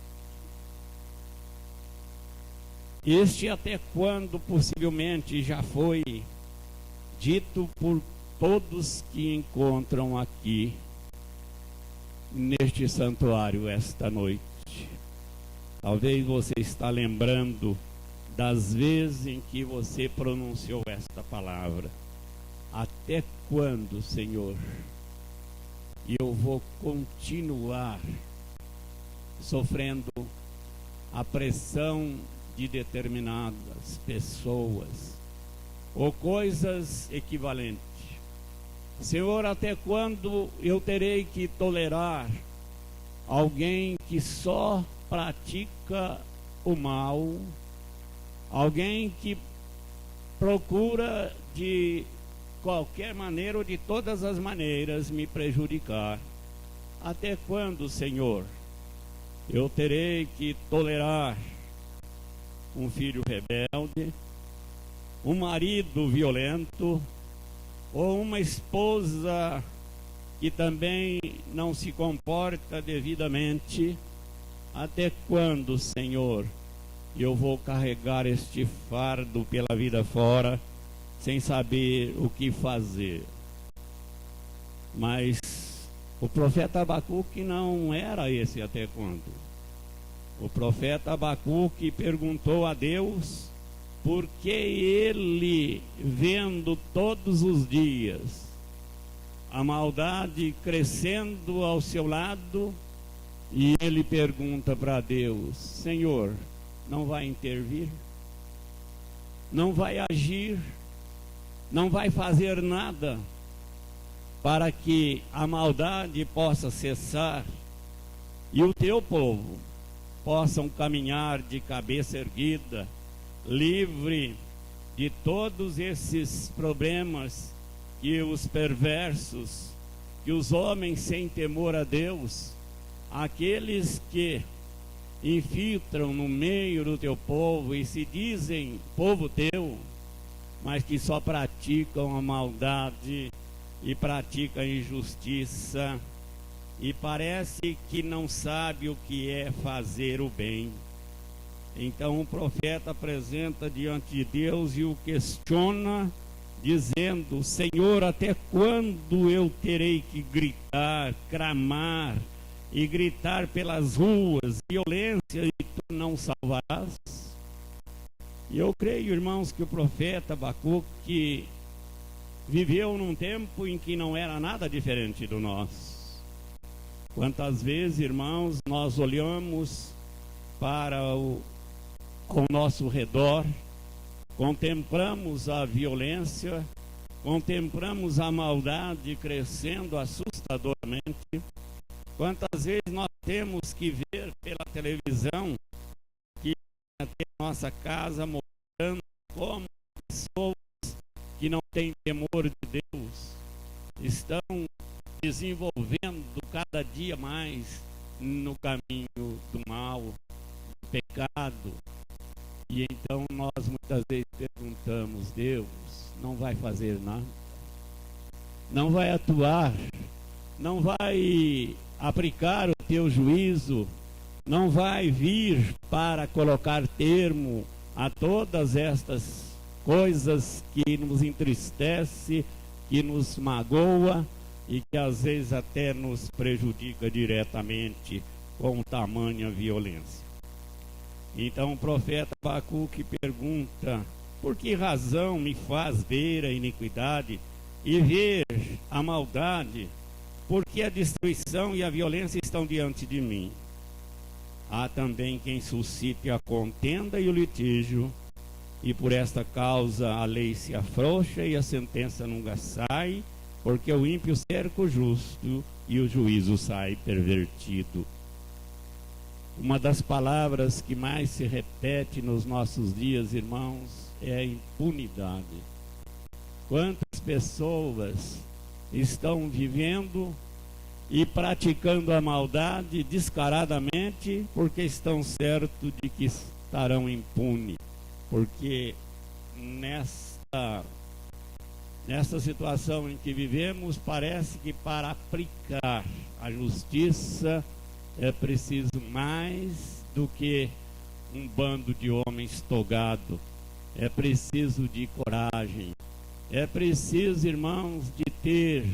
Este até quando possivelmente já foi dito por todos que encontram aqui neste santuário esta noite. Talvez você está lembrando das vezes em que você pronunciou esta palavra. Até quando, Senhor, eu vou continuar sofrendo a pressão de determinadas pessoas ou coisas equivalentes? Senhor, até quando eu terei que tolerar alguém que só pratica o mal, alguém que procura de qualquer maneira ou de todas as maneiras me prejudicar? Até quando, Senhor, eu terei que tolerar um filho rebelde, um marido violento, ou uma esposa que também não se comporta devidamente? Até quando, Senhor, eu vou carregar este fardo pela vida fora, sem saber o que fazer? Mas o profeta Abacuque não era esse até quando. O profeta Abacuque perguntou a Deus por que ele, vendo todos os dias a maldade crescendo ao seu lado, e ele pergunta para Deus: Senhor, não vai intervir? Não vai agir? Não vai fazer nada para que a maldade possa cessar e o Teu povo possam caminhar de cabeça erguida, livre de todos esses problemas que os perversos, que os homens sem temor a Deus, aqueles que infiltram no meio do Teu povo e se dizem povo Teu, mas que só praticam a maldade e praticam a injustiça, e parece que não sabe o que é fazer o bem. Então o profeta apresenta diante de Deus e o questiona, dizendo: Senhor, até quando eu terei que gritar, clamar e gritar pelas ruas, violência, e Tu não salvarás? E eu creio, irmãos, que o profeta Abacuque viveu num tempo em que não era nada diferente do nosso. Quantas vezes, irmãos, nós olhamos para ao nosso redor, contemplamos a violência, contemplamos a maldade crescendo assustadoramente. Quantas vezes nós temos que ver pela televisão que até nossa casa mostrando como pessoas que não têm temor de Deus estão desenvolvendo cada dia mais no caminho do mal, do pecado. E então nós muitas vezes perguntamos: Deus não vai fazer nada? Não vai atuar? Não vai aplicar o teu juízo? Não vai vir para colocar termo a todas estas coisas que nos entristece, que nos magoa e que às vezes até nos prejudica diretamente com tamanha violência? Então o profeta Abacuque pergunta: por que razão me faz ver a iniquidade e ver a maldade? Porque a destruição e a violência estão diante de mim. Há também quem suscite a contenda e o litígio, e por esta causa a lei se afrouxa e a sentença nunca sai, porque o ímpio cerca o justo e o juízo sai pervertido. Uma das palavras que mais se repete nos nossos dias, irmãos, é a impunidade. Quantas pessoas estão vivendo e praticando a maldade descaradamente porque estão certos de que estarão impunes? Porque nesta situação em que vivemos, parece que para aplicar a justiça é preciso mais do que um bando de homens togados. É preciso de coragem. É preciso, irmãos, de ter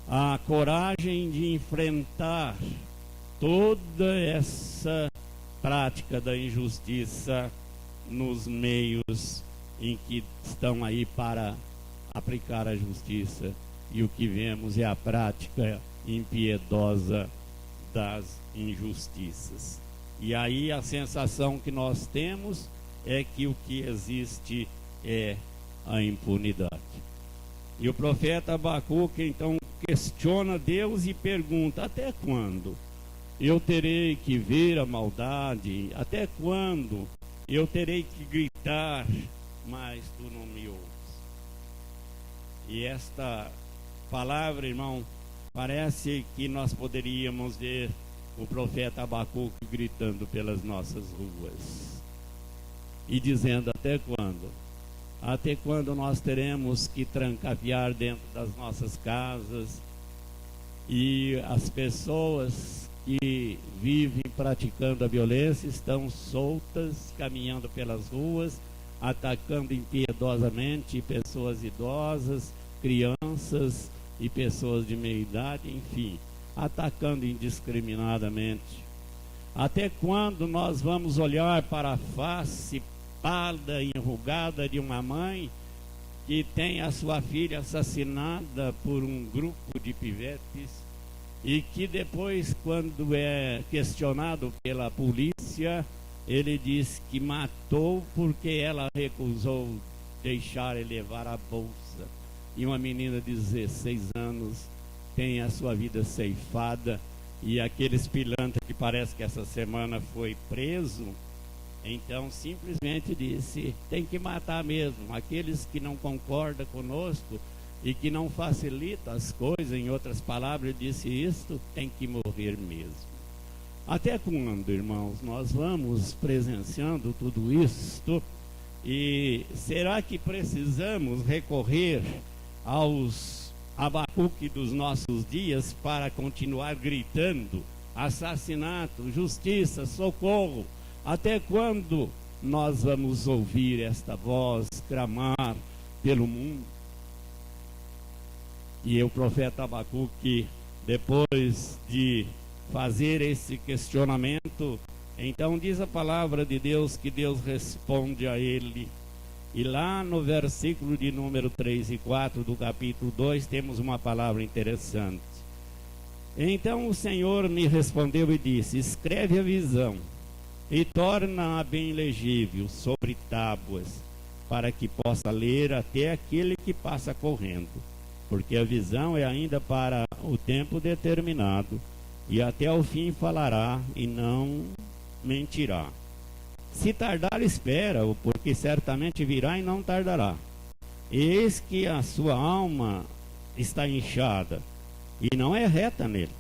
a coragem de enfrentar toda essa prática da injustiça nos meios em que estão aí para aplicar a justiça. E o que vemos é a prática impiedosa das injustiças. E aí a sensação que nós temos é que o que existe é a impunidade. E o profeta Abacuque então questiona Deus e pergunta: até quando eu terei que ver a maldade? Até quando eu terei que gritar, mas tu não me ouves? E esta palavra, irmão, parece que nós poderíamos ver o profeta Abacuque gritando pelas nossas ruas e dizendo: até quando? Até quando nós teremos que trancafiar dentro das nossas casas e as pessoas que vivem praticando a violência estão soltas, caminhando pelas ruas, atacando impiedosamente pessoas idosas, crianças e pessoas de meia idade, enfim, atacando indiscriminadamente? Até quando nós vamos olhar para a face pálida e enrugada de uma mãe que tem a sua filha assassinada por um grupo de pivetes e que depois, quando é questionado pela polícia, ele diz que matou porque ela recusou deixar ele levar a bolsa? E uma menina de 16 anos tem a sua vida ceifada, e aqueles pilantras que parece que essa semana foi preso, então simplesmente disse: tem que matar mesmo. Aqueles que não concordam conosco e que não facilitam as coisas, em outras palavras, disse isto, tem que morrer mesmo. Até quando, irmãos, nós vamos presenciando tudo isto? E será que precisamos recorrer aos Abacuque dos nossos dias para continuar gritando assassinato, justiça, socorro? Até quando nós vamos ouvir esta voz clamar pelo mundo? E o profeta Abacuque, depois de fazer esse questionamento, então diz a palavra de Deus que Deus responde a ele. E lá no versículo de número 3 e 4 do capítulo 2 temos uma palavra interessante. Então o Senhor me respondeu e disse: escreve a visão e torna-a bem legível sobre tábuas, para que possa ler até aquele que passa correndo, porque a visão é ainda para o tempo determinado, e até o fim falará e não mentirá. Se tardar, espera-o, porque certamente virá e não tardará. Eis que a sua alma está inchada, e não é reta nele,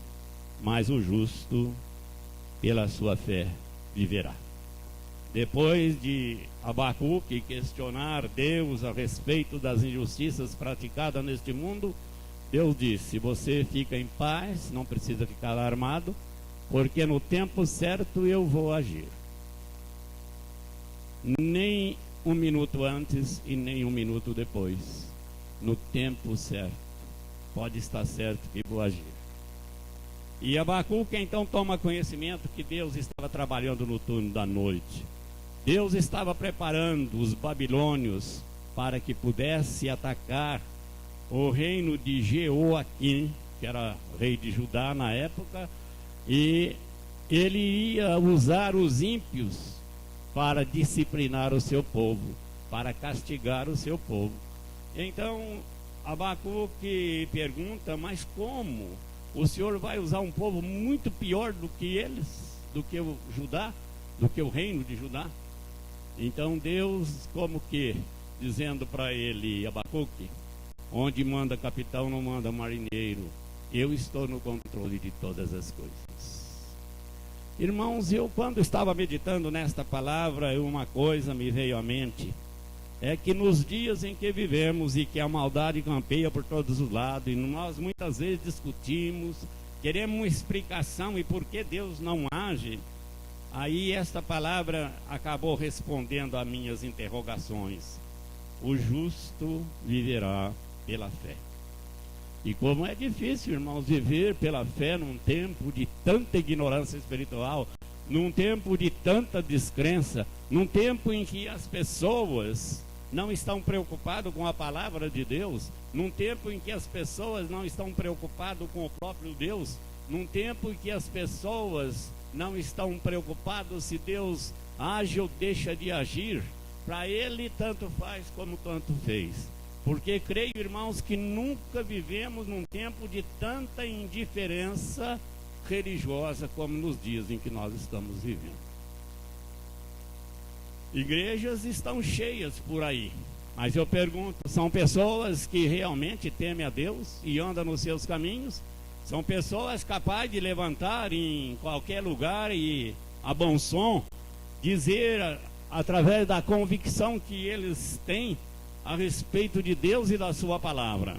mas o justo, pela sua fé, viverá. Depois de Abacuque questionar Deus a respeito das injustiças praticadas neste mundo, Deus disse: você fica em paz, não precisa ficar alarmado, porque no tempo certo eu vou agir. Nem um minuto antes e nem um minuto depois, no tempo certo, pode estar certo que vou agir. E Abacuque então toma conhecimento que Deus estava trabalhando no turno da noite. Deus estava preparando os babilônios para que pudesse atacar o reino de Jeoaquim, que era rei de Judá na época, e ele ia usar os ímpios para disciplinar o seu povo, para castigar o seu povo. Então Abacuque pergunta: mas como? O Senhor vai usar um povo muito pior do que eles, do que o Judá, do que o reino de Judá? Então Deus, como que, dizendo para ele: Abacuque, onde manda capitão não manda marinheiro, eu estou no controle de todas as coisas. Irmãos, eu quando estava meditando nesta palavra, uma coisa me veio à mente: é que nos dias em que vivemos e que a maldade campeia por todos os lados, e nós muitas vezes discutimos, queremos uma explicação e por que Deus não age. Aí esta palavra acabou respondendo a minhas interrogações: o justo viverá pela fé. E como é difícil, irmãos, viver pela fé num tempo de tanta ignorância espiritual, num tempo de tanta descrença, num tempo em que as pessoas não estão preocupadas com a palavra de Deus, num tempo em que as pessoas não estão preocupadas com o próprio Deus, num tempo em que as pessoas não estão preocupadas se Deus age ou deixa de agir. Para ele tanto faz como tanto fez. Porque creio, irmãos, que nunca vivemos num tempo de tanta indiferença religiosa como nos dias em que nós estamos vivendo. Igrejas estão cheias por aí, mas eu pergunto: são pessoas que realmente temem a Deus e andam nos seus caminhos? São pessoas capazes de levantar em qualquer lugar e, a bom som, dizer através da convicção que eles têm a respeito de Deus e da sua palavra?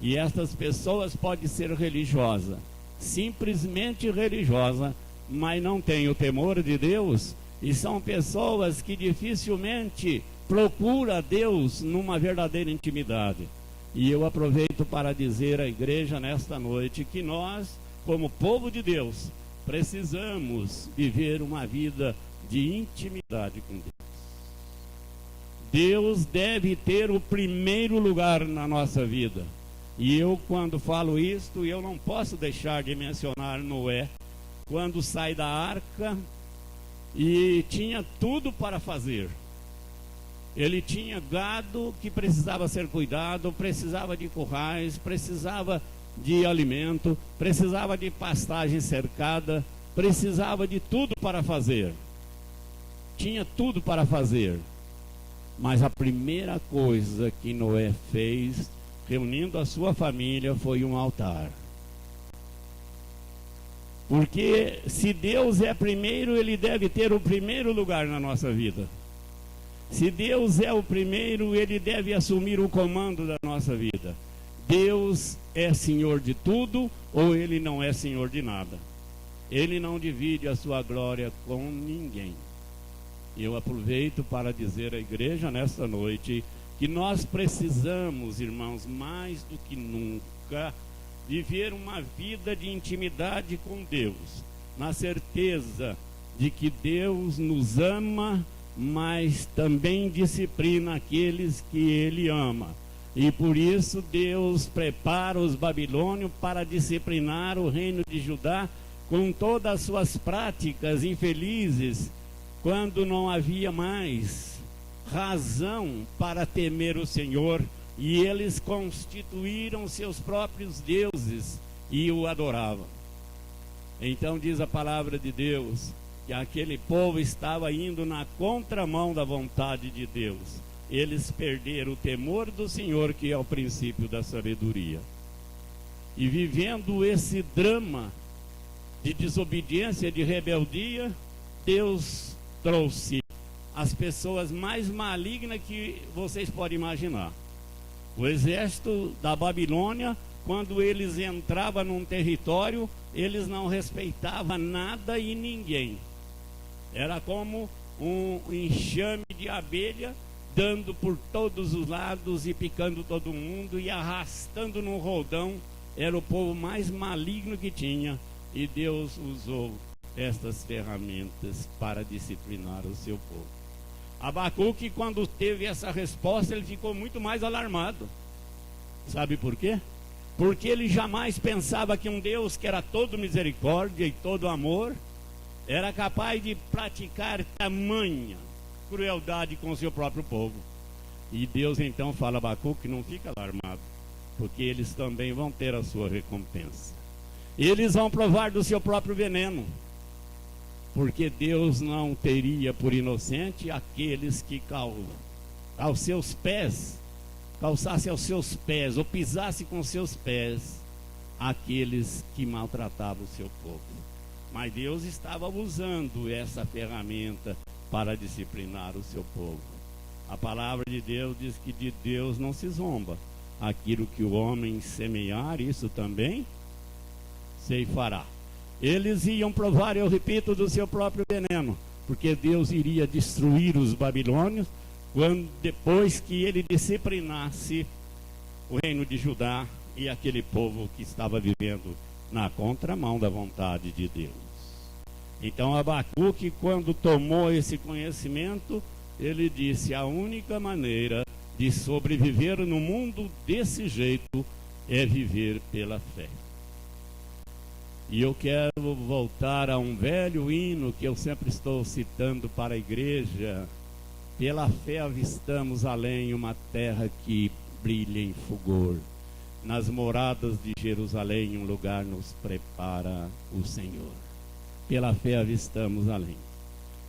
E estas pessoas podem ser religiosas, simplesmente religiosa, mas não têm o temor de Deus, e são pessoas que dificilmente procuram a Deus numa verdadeira intimidade. E eu aproveito para dizer à igreja nesta noite que nós, como povo de Deus, precisamos viver uma vida de intimidade com Deus. Deus deve ter o primeiro lugar na nossa vida. E eu, quando falo isto, eu não posso deixar de mencionar Noé, quando sai da arca e tinha tudo para fazer. Ele tinha gado que precisava ser cuidado, precisava de currais, precisava de alimento, precisava de pastagem cercada, precisava de tudo para fazer. Tinha tudo para fazer. Mas a primeira coisa que Noé fez, reunindo a sua família, foi um altar. Porque se Deus é primeiro, Ele deve ter o primeiro lugar na nossa vida. Se Deus é o primeiro, Ele deve assumir o comando da nossa vida. Deus é Senhor de tudo ou Ele não é Senhor de nada. Ele não divide a sua glória com ninguém. E eu aproveito para dizer à igreja nesta noite que nós precisamos, irmãos, mais do que nunca, viver uma vida de intimidade com Deus, na certeza de que Deus nos ama, mas também disciplina aqueles que Ele ama. E por isso Deus prepara os babilônios para disciplinar o reino de Judá com todas as suas práticas infelizes, quando não havia mais razão para temer o Senhor, e eles constituíram seus próprios deuses e o adoravam. Então diz a palavra de Deus que aquele povo estava indo na contramão da vontade de Deus. Eles perderam o temor do Senhor, que é o princípio da sabedoria. E vivendo esse drama de desobediência, de rebeldia, Deus trouxe as pessoas mais malignas que vocês podem imaginar. O exército da Babilônia, quando eles entravam num território, eles não respeitavam nada e ninguém. Era como um enxame de abelha dando por todos os lados e picando todo mundo e arrastando num roldão. Era o povo mais maligno que tinha, e Deus usou estas ferramentas para disciplinar o seu povo. Abacuque, quando teve essa resposta, ele ficou muito mais alarmado. Sabe por quê? Porque ele jamais pensava que um Deus que era todo misericórdia e todo amor era capaz de praticar tamanha crueldade com o seu próprio povo. E Deus então fala a Abacuque: não fica alarmado, porque eles também vão ter a sua recompensa. Eles vão provar do seu próprio veneno, porque Deus não teria por inocente aqueles que aos seus pés, calçasse aos seus pés, ou pisasse com seus pés, aqueles que maltratavam o seu povo. Mas Deus estava usando essa ferramenta para disciplinar o seu povo. A palavra de Deus diz que de Deus não se zomba. Aquilo que o homem semear, isso também ceifará. Eles iam provar, eu repito, do seu próprio veneno, porque Deus iria destruir os babilônios depois que ele disciplinasse o reino de Judá e aquele povo que estava vivendo na contramão da vontade de Deus. Então Abacuque, quando tomou esse conhecimento, ele disse: a única maneira de sobreviver no mundo desse jeito é viver pela fé. E eu quero voltar a um velho hino que eu sempre estou citando para a igreja: pela fé avistamos além uma terra que brilha em fulgor, nas moradas de Jerusalém um lugar nos prepara o Senhor. Pela fé avistamos além.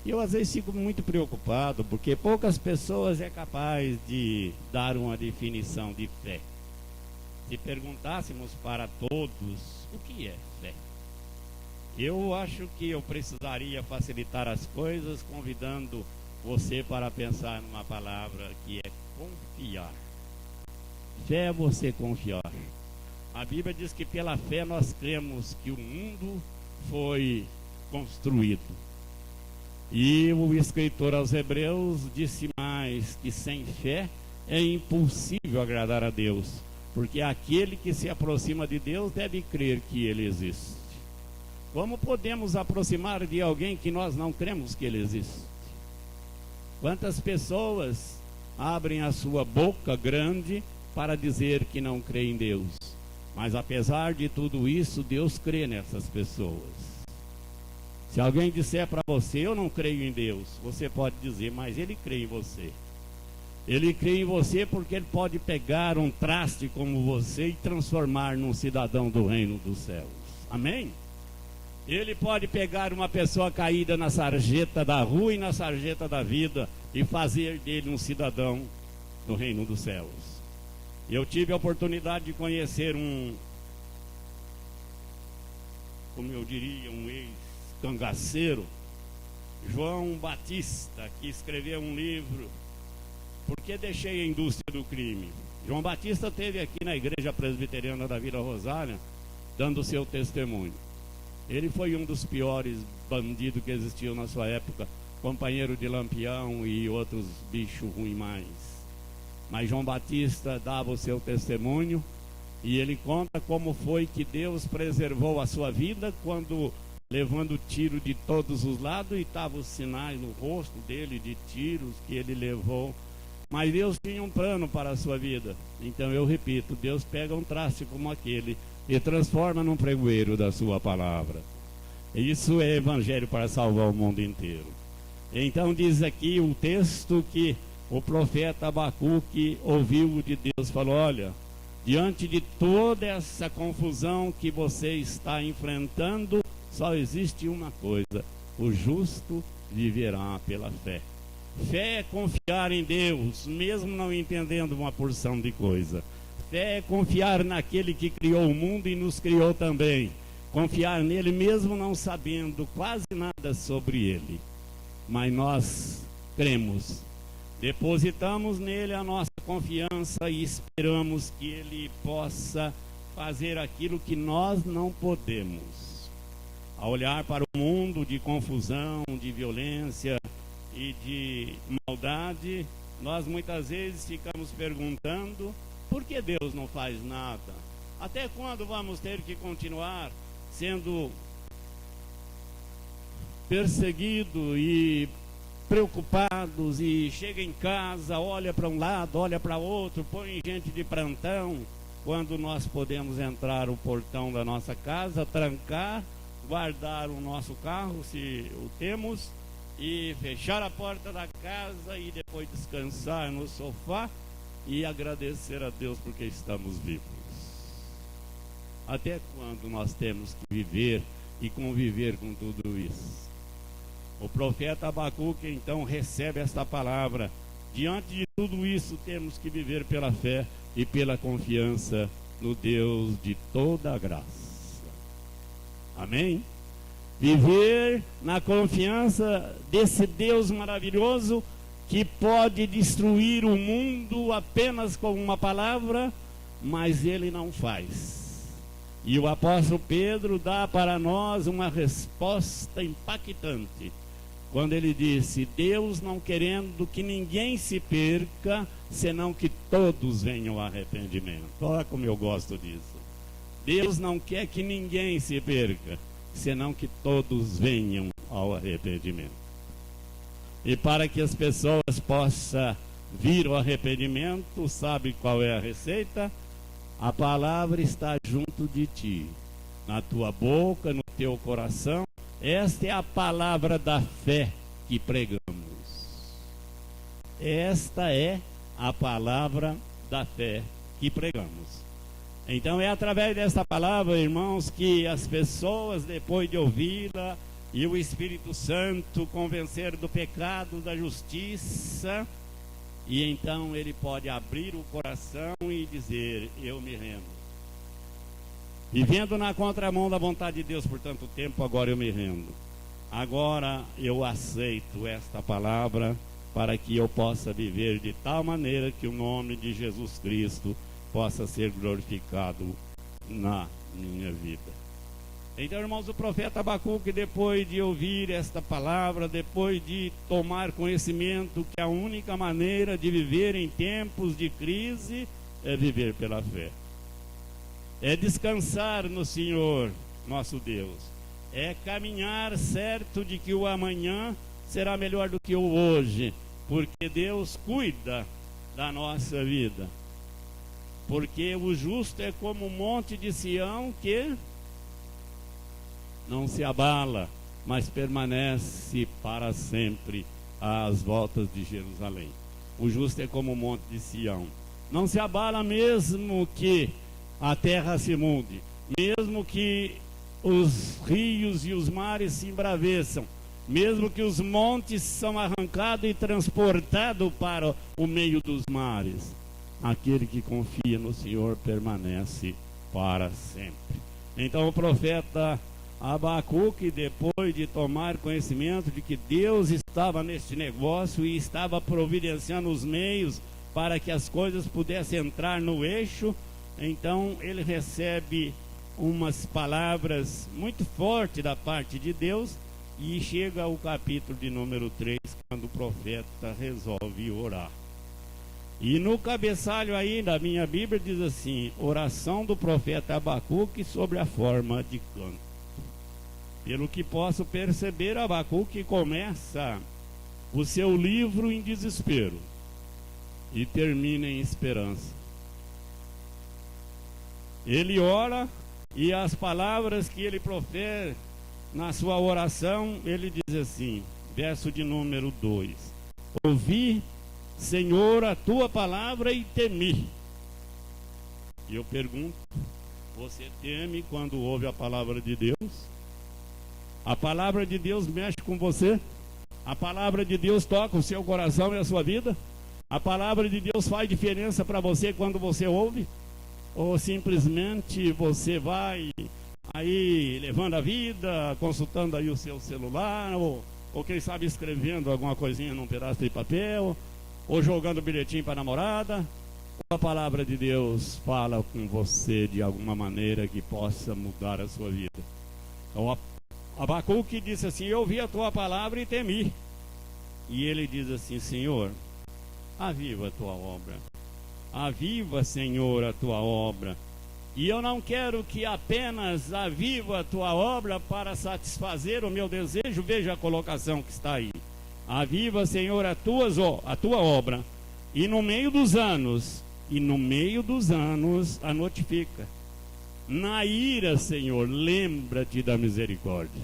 E eu às vezes fico muito preocupado, porque poucas pessoas é capaz de dar uma definição de fé. Se perguntássemos para todos o que é fé, eu acho que eu precisaria facilitar as coisas, convidando você para pensar numa palavra que é confiar. Fé é você confiar. A Bíblia diz que pela fé nós cremos que o mundo foi construído. E o escritor aos Hebreus disse mais, que sem fé é impossível agradar a Deus, porque aquele que se aproxima de Deus deve crer que Ele existe. Como podemos aproximar de alguém que nós não cremos que Ele existe? Quantas pessoas abrem a sua boca grande para dizer que não crê em Deus, mas apesar de tudo isso, Deus crê nessas pessoas. Se alguém disser para você: eu não creio em Deus, você pode dizer: mas Ele crê em você. Ele crê em você porque Ele pode pegar um traste como você e transformar num cidadão do reino dos céus. Amém? Ele pode pegar uma pessoa caída na sarjeta da rua e na sarjeta da vida e fazer dele um cidadão do reino dos céus. Eu tive a oportunidade de conhecer como eu diria, um ex-cangaceiro, João Batista, que escreveu um livro, Por que Deixei a Indústria do Crime? João Batista esteve aqui na Igreja Presbiteriana da Vila Rosália, dando seu testemunho. Ele foi um dos piores bandidos que existiu na sua época, companheiro de Lampião e outros bichos ruins mais. Mas João Batista dava o seu testemunho, e ele conta como foi que Deus preservou a sua vida quando, levando tiro de todos os lados, e estavam os sinais no rosto dele de tiros que ele levou. Mas Deus tinha um plano para a sua vida. Então eu repito, Deus pega um traste como aquele e transforma num pregoeiro da sua palavra. Isso é evangelho para salvar o mundo inteiro. Então diz aqui o texto que o profeta Abacuque ouviu de Deus, falou: olha, diante de toda essa confusão que você está enfrentando, só existe uma coisa: o justo viverá pela fé. Fé é confiar em Deus, mesmo não entendendo uma porção de coisa. Fé é confiar naquele que criou o mundo e nos criou também. Confiar nele mesmo não sabendo quase nada sobre ele. Mas nós cremos, depositamos nele a nossa confiança e esperamos que ele possa fazer aquilo que nós não podemos. Ao olhar para o mundo de confusão, de violência e de maldade, nós muitas vezes ficamos perguntando: por que Deus não faz nada? Até quando vamos ter que continuar sendo perseguidos e preocupados, e chega em casa, olha para um lado, olha para outro, põe gente de plantão, quando nós podemos entrar no portão da nossa casa, trancar, guardar o nosso carro, se o temos, e fechar a porta da casa e depois descansar no sofá e agradecer a Deus porque estamos vivos. Até quando nós temos que viver e conviver com tudo isso? O profeta Abacuque então recebe esta palavra: diante de tudo isso temos que viver pela fé e pela confiança no Deus de toda a graça. Amém? Viver na confiança desse Deus maravilhoso que pode destruir o mundo apenas com uma palavra, mas ele não faz. E o apóstolo Pedro dá para nós uma resposta impactante, quando ele disse: Deus não querendo que ninguém se perca, senão que todos venham ao arrependimento. Olha como eu gosto disso. Deus não quer que ninguém se perca, senão que todos venham ao arrependimento. E para que as pessoas possam vir ao arrependimento, sabe qual é a receita? A palavra está junto de ti, na tua boca, no teu coração. Esta é a palavra da fé que pregamos. Esta é a palavra da fé que pregamos. Então é através desta palavra, irmãos, que as pessoas, depois de ouvi-la, e o Espírito Santo convencer do pecado, da justiça, e então ele pode abrir o coração e dizer: eu me rendo. Vivendo na contramão da vontade de Deus por tanto tempo, agora eu me rendo. Agora eu aceito esta palavra para que eu possa viver de tal maneira que o nome de Jesus Cristo possa ser glorificado na minha vida. Então, irmãos, o profeta Abacuque, depois de ouvir esta palavra, depois de tomar conhecimento que a única maneira de viver em tempos de crise é viver pela fé, é descansar no Senhor nosso Deus, é caminhar certo de que o amanhã será melhor do que o hoje, porque Deus cuida da nossa vida. Porque o justo é como o monte de Sião que não se abala, mas permanece para sempre às voltas de Jerusalém. O justo é como o monte de Sião, não se abala mesmo que a terra se mude, mesmo que os rios e os mares se embraveçam, mesmo que os montes são arrancados e transportados para o meio dos mares. Aquele que confia no Senhor permanece para sempre. Então o profeta Abacuque, depois de tomar conhecimento de que Deus estava neste negócio e estava providenciando os meios para que as coisas pudessem entrar no eixo, então ele recebe umas palavras muito fortes da parte de Deus, e chega ao capítulo de número 3, quando o profeta resolve orar. E no cabeçalho aí da minha Bíblia diz assim: oração do profeta Abacuque sobre a forma de canto. Pelo que posso perceber, Abacuque começa o seu livro em desespero e termina em esperança. Ele ora, e as palavras que ele profere na sua oração, ele diz assim, verso de número 2: ouvi Senhor, a tua palavra e temi. E eu pergunto, você teme quando ouve a palavra de Deus? A palavra de Deus mexe com você? A palavra de Deus toca o seu coração e a sua vida? A palavra de Deus faz diferença para você quando você ouve? Ou simplesmente você vai aí levando a vida, consultando aí o seu celular, ou quem sabe escrevendo alguma coisinha num pedaço de papel, ou jogando bilhetinho para a namorada? Ou a palavra de Deus fala com você de alguma maneira que possa mudar a sua vida? Então, Abacuque disse assim: eu ouvi a tua palavra e temi. E ele diz assim: Senhor, aviva a tua obra. Aviva, Senhor, a tua obra. E eu não quero que apenas aviva a tua obra para satisfazer o meu desejo. Veja a colocação que está aí. Aviva, Senhor, a tua obra. E no meio dos anos, a notifica. Na ira, Senhor, lembra-te da misericórdia.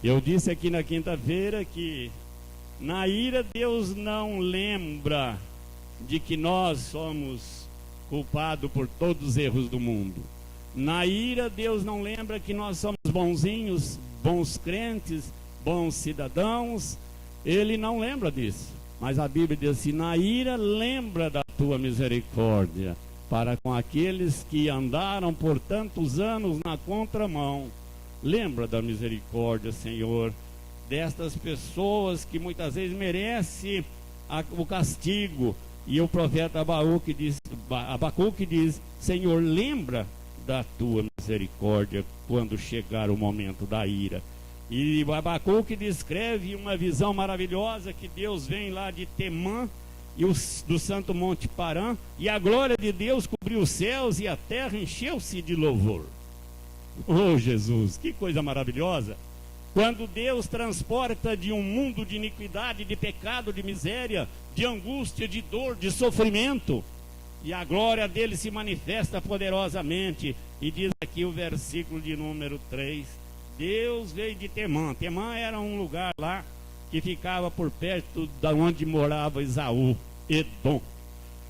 Eu disse aqui na quinta-feira que na ira Deus não lembra de que nós somos culpados por todos os erros do mundo. Na ira Deus não lembra que nós somos bonzinhos, bons crentes, bons cidadãos. Ele não lembra disso. Mas a Bíblia diz assim: na ira lembra da tua misericórdia para com aqueles que andaram por tantos anos na contramão. Lembra da misericórdia, Senhor, destas pessoas que muitas vezes merecem o castigo. E o profeta Abacuque diz: Senhor, lembra da tua misericórdia quando chegar o momento da ira. E Abacuque descreve uma visão maravilhosa que Deus vem lá de Temã e do Santo Monte Parã, e a glória de Deus cobriu os céus e a terra encheu-se de louvor. Oh Jesus, que coisa maravilhosa! Quando Deus transporta de um mundo de iniquidade, de pecado, de miséria, de angústia, de dor, de sofrimento, e a glória dele se manifesta poderosamente. E diz aqui o versículo de número 3: Deus veio de Temã. Temã era um lugar lá que ficava por perto da onde morava Esaú, Edom.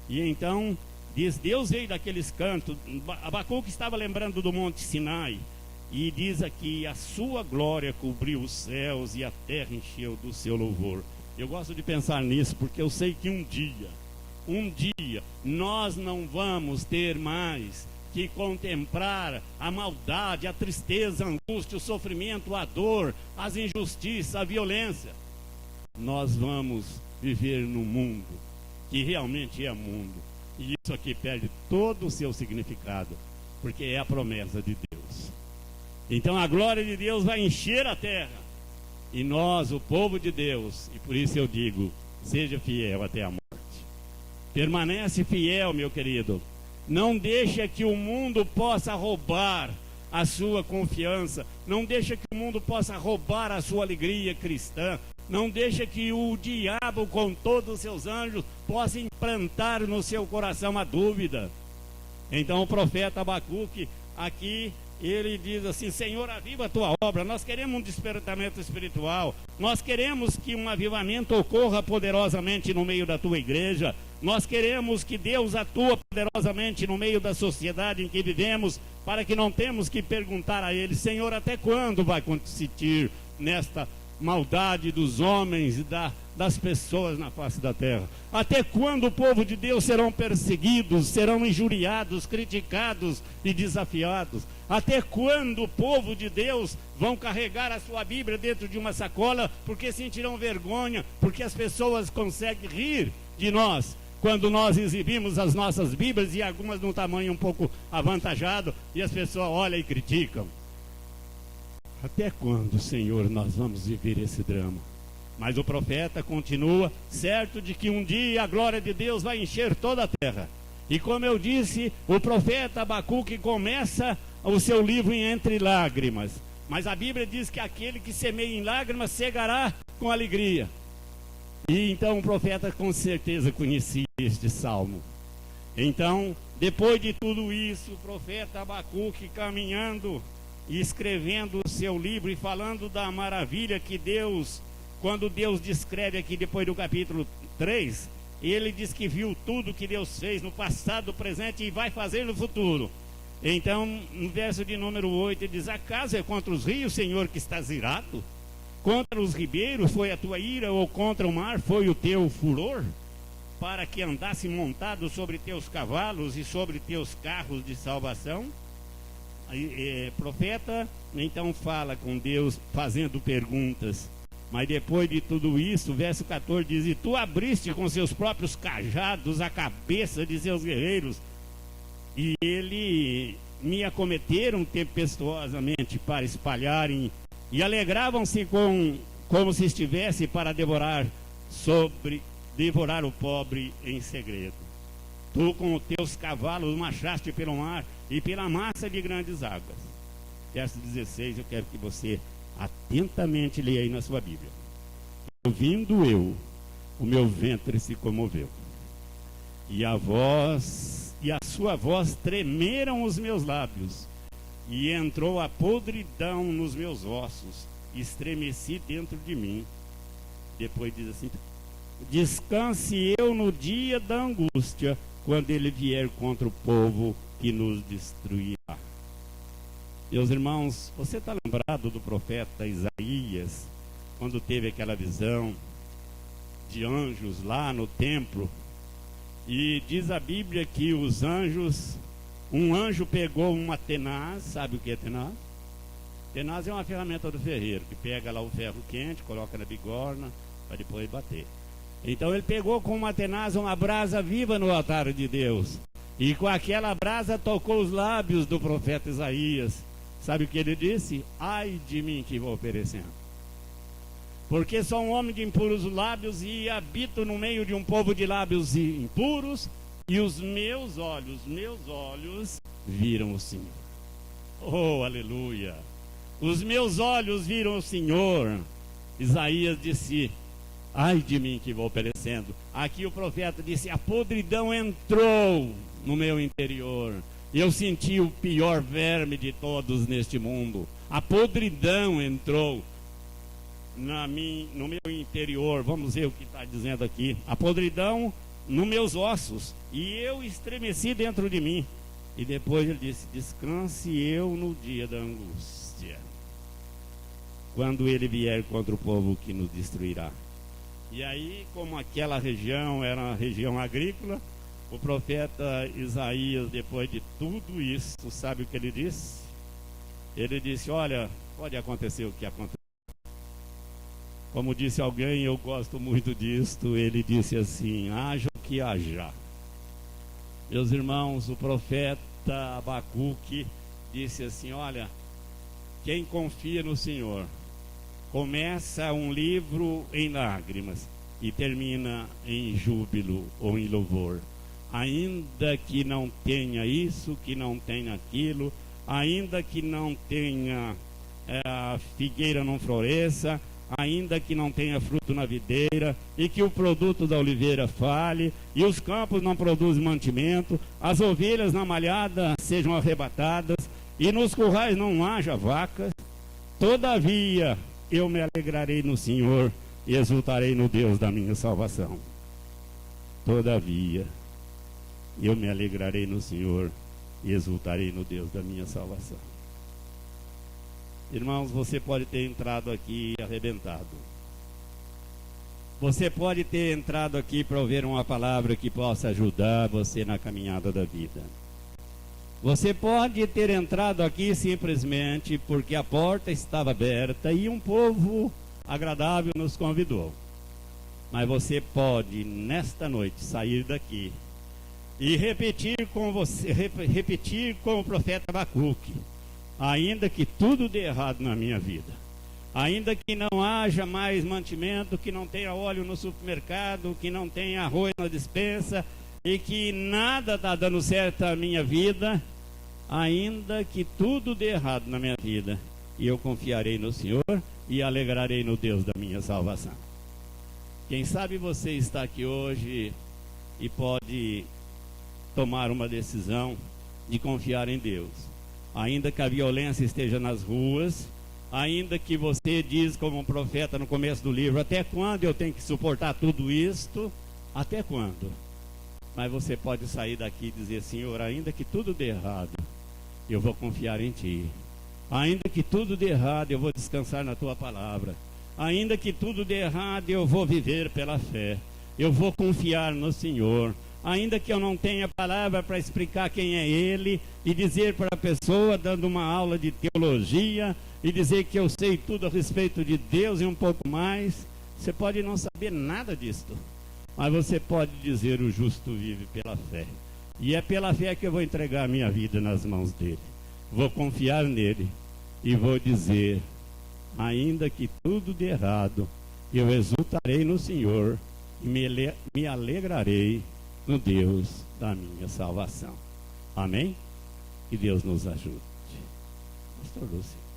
E então diz: Deus veio daqueles cantos. Abacuque estava lembrando do Monte Sinai. E diz aqui: a sua glória cobriu os céus e a terra encheu do seu louvor. Eu gosto de pensar nisso porque eu sei que um dia nós não vamos ter mais que contemplar a maldade, a tristeza, a angústia, o sofrimento, a dor, as injustiças, a violência. Nós vamos viver num mundo que realmente é mundo. E isso aqui perde todo o seu significado, porque é a promessa de Deus. Então a glória de Deus vai encher a terra. E nós, o povo de Deus, e por isso eu digo: seja fiel até a morte. Permanece fiel, meu querido. Não deixa que o mundo possa roubar a sua confiança. Não deixa que o mundo possa roubar a sua alegria cristã. Não deixa que o diabo, com todos os seus anjos, possa implantar no seu coração a dúvida. Então o profeta Abacuque aqui, ele diz assim: Senhor, aviva a tua obra. Nós queremos um despertamento espiritual. Nós queremos que um avivamento ocorra poderosamente no meio da tua igreja. Nós queremos que Deus atua poderosamente no meio da sociedade em que vivemos, para que não temos que perguntar a Ele: Senhor, até quando vai consistir nesta maldade dos homens e das pessoas na face da terra? Até quando o povo de Deus serão perseguidos, serão injuriados, criticados e desafiados? Até quando o povo de Deus vão carregar a sua Bíblia dentro de uma sacola porque sentirão vergonha, porque as pessoas conseguem rir de nós quando nós exibimos as nossas Bíblias, e algumas num tamanho um pouco avantajado, e as pessoas olham e criticam? Até quando, Senhor, nós vamos viver esse drama? Mas o profeta continua certo de que um dia a glória de Deus vai encher toda a terra. E como eu disse, o profeta Abacuque começa o seu livro entre lágrimas. Mas a Bíblia diz que aquele que semeia em lágrimas cegará com alegria. E então o profeta com certeza conhecia este salmo. Então, depois de tudo isso, o profeta Abacuque caminhando e escrevendo o seu livro e falando da maravilha que Deus, quando Deus descreve aqui depois do capítulo 3, ele diz que viu tudo que Deus fez no passado, no presente e vai fazer no futuro. Então, no verso de número 8, ele diz: acaso é contra os rios, Senhor, que estás irado? Contra os ribeiros foi a tua ira, ou contra o mar foi o teu furor? Para que andasse montado sobre teus cavalos e sobre teus carros de salvação? Profeta então fala com Deus, fazendo perguntas. Mas depois de tudo isso, verso 14 diz: e tu abriste com seus próprios cajados a cabeça de seus guerreiros, e ele me acometeram tempestuosamente para espalharem, e alegravam-se como se estivesse para devorar o pobre em segredo. Tu com os teus cavalos marchaste pelo mar e pela massa de grandes águas. Verso 16, eu quero que você atentamente leia aí na sua Bíblia. Ouvindo eu, o meu ventre se comoveu, e a sua voz tremeram os meus lábios, e entrou a podridão nos meus ossos, estremeci dentro de mim. Depois diz assim: descanse eu no dia da angústia, quando ele vier contra o povo que nos destruirá. Meus irmãos, você está lembrado do profeta Isaías, quando teve aquela visão de anjos lá no templo? E diz a Bíblia que os anjos, um anjo pegou uma tenaz. Sabe o que é tenaz? Tenaz é uma ferramenta do ferreiro, que pega lá o ferro quente, coloca na bigorna, para depois bater. Então ele pegou com uma tenaz uma brasa viva no altar de Deus, e com aquela brasa tocou os lábios do profeta Isaías. Sabe o que ele disse? Ai de mim que vou perecendo, porque sou um homem de impuros lábios e habito no meio de um povo de lábios impuros, e os meus olhos viram o Senhor. Oh, aleluia! Os meus olhos viram o Senhor. Isaías disse: ai de mim que vou perecendo. Aqui o profeta disse: a podridão entrou no meu interior. Eu senti o pior verme de todos neste mundo. A podridão entrou no meu interior. Vamos ver o que está dizendo aqui. A podridão nos meus ossos, e eu estremeci dentro de mim. E depois ele disse: descanse eu no dia da angústia, quando ele vier contra o povo que nos destruirá. E aí, como aquela região era uma região agrícola, o profeta Isaías, depois de tudo isso, sabe o que ele disse? Ele disse: olha, pode acontecer o que aconteceu. Como disse alguém, eu gosto muito disto, ele disse assim: haja o que haja. Meus irmãos, o profeta Abacuque disse assim: olha, quem confia no Senhor começa um livro em lágrimas e termina em júbilo ou em louvor. Ainda que não tenha isso, que não tenha aquilo, ainda que não tenha a figueira não floresça, ainda que não tenha fruto na videira, e que o produto da oliveira fale, e os campos não produzem mantimento, as ovelhas na malhada sejam arrebatadas, e nos currais não haja vacas, todavia eu me alegrarei no Senhor e exultarei no Deus da minha salvação. Todavia eu me alegrarei no Senhor e exultarei no Deus da minha salvação. Irmãos, você pode ter entrado aqui arrebentado. Você pode ter entrado aqui para ouvir uma palavra que possa ajudar você na caminhada da vida. Você pode ter entrado aqui simplesmente porque a porta estava aberta e um povo agradável nos convidou. Mas você pode, nesta noite, sair daqui e repetir com o profeta Abacuque: ainda que tudo dê errado na minha vida, ainda que não haja mais mantimento, que não tenha óleo no supermercado, que não tenha arroz na despensa, e que nada está dando certo na minha vida, ainda que tudo dê errado na minha vida, e eu confiarei no Senhor e alegrarei no Deus da minha salvação. Quem sabe você está aqui hoje e pode tomar uma decisão de confiar em Deus. Ainda que a violência esteja nas ruas, ainda que você diz como um profeta no começo do livro: até quando eu tenho que suportar tudo isto? Até quando? Mas você pode sair daqui e dizer: Senhor, ainda que tudo dê errado, eu vou confiar em Ti. Ainda que tudo dê errado, eu vou descansar na Tua palavra. Ainda que tudo dê errado, eu vou viver pela fé. Eu vou confiar no Senhor. Ainda que eu não tenha palavra para explicar quem é Ele e dizer para a pessoa, dando uma aula de teologia, e dizer que eu sei tudo a respeito de Deus e um pouco mais, você pode não saber nada disto, mas você pode dizer: o justo vive pela fé. E é pela fé que eu vou entregar a minha vida nas mãos dele. Vou confiar nele e vou dizer: ainda que tudo dê errado, eu exultarei no Senhor e me alegrarei no Deus da minha salvação. Amém? Que Deus nos ajude. Pastor Lúcio.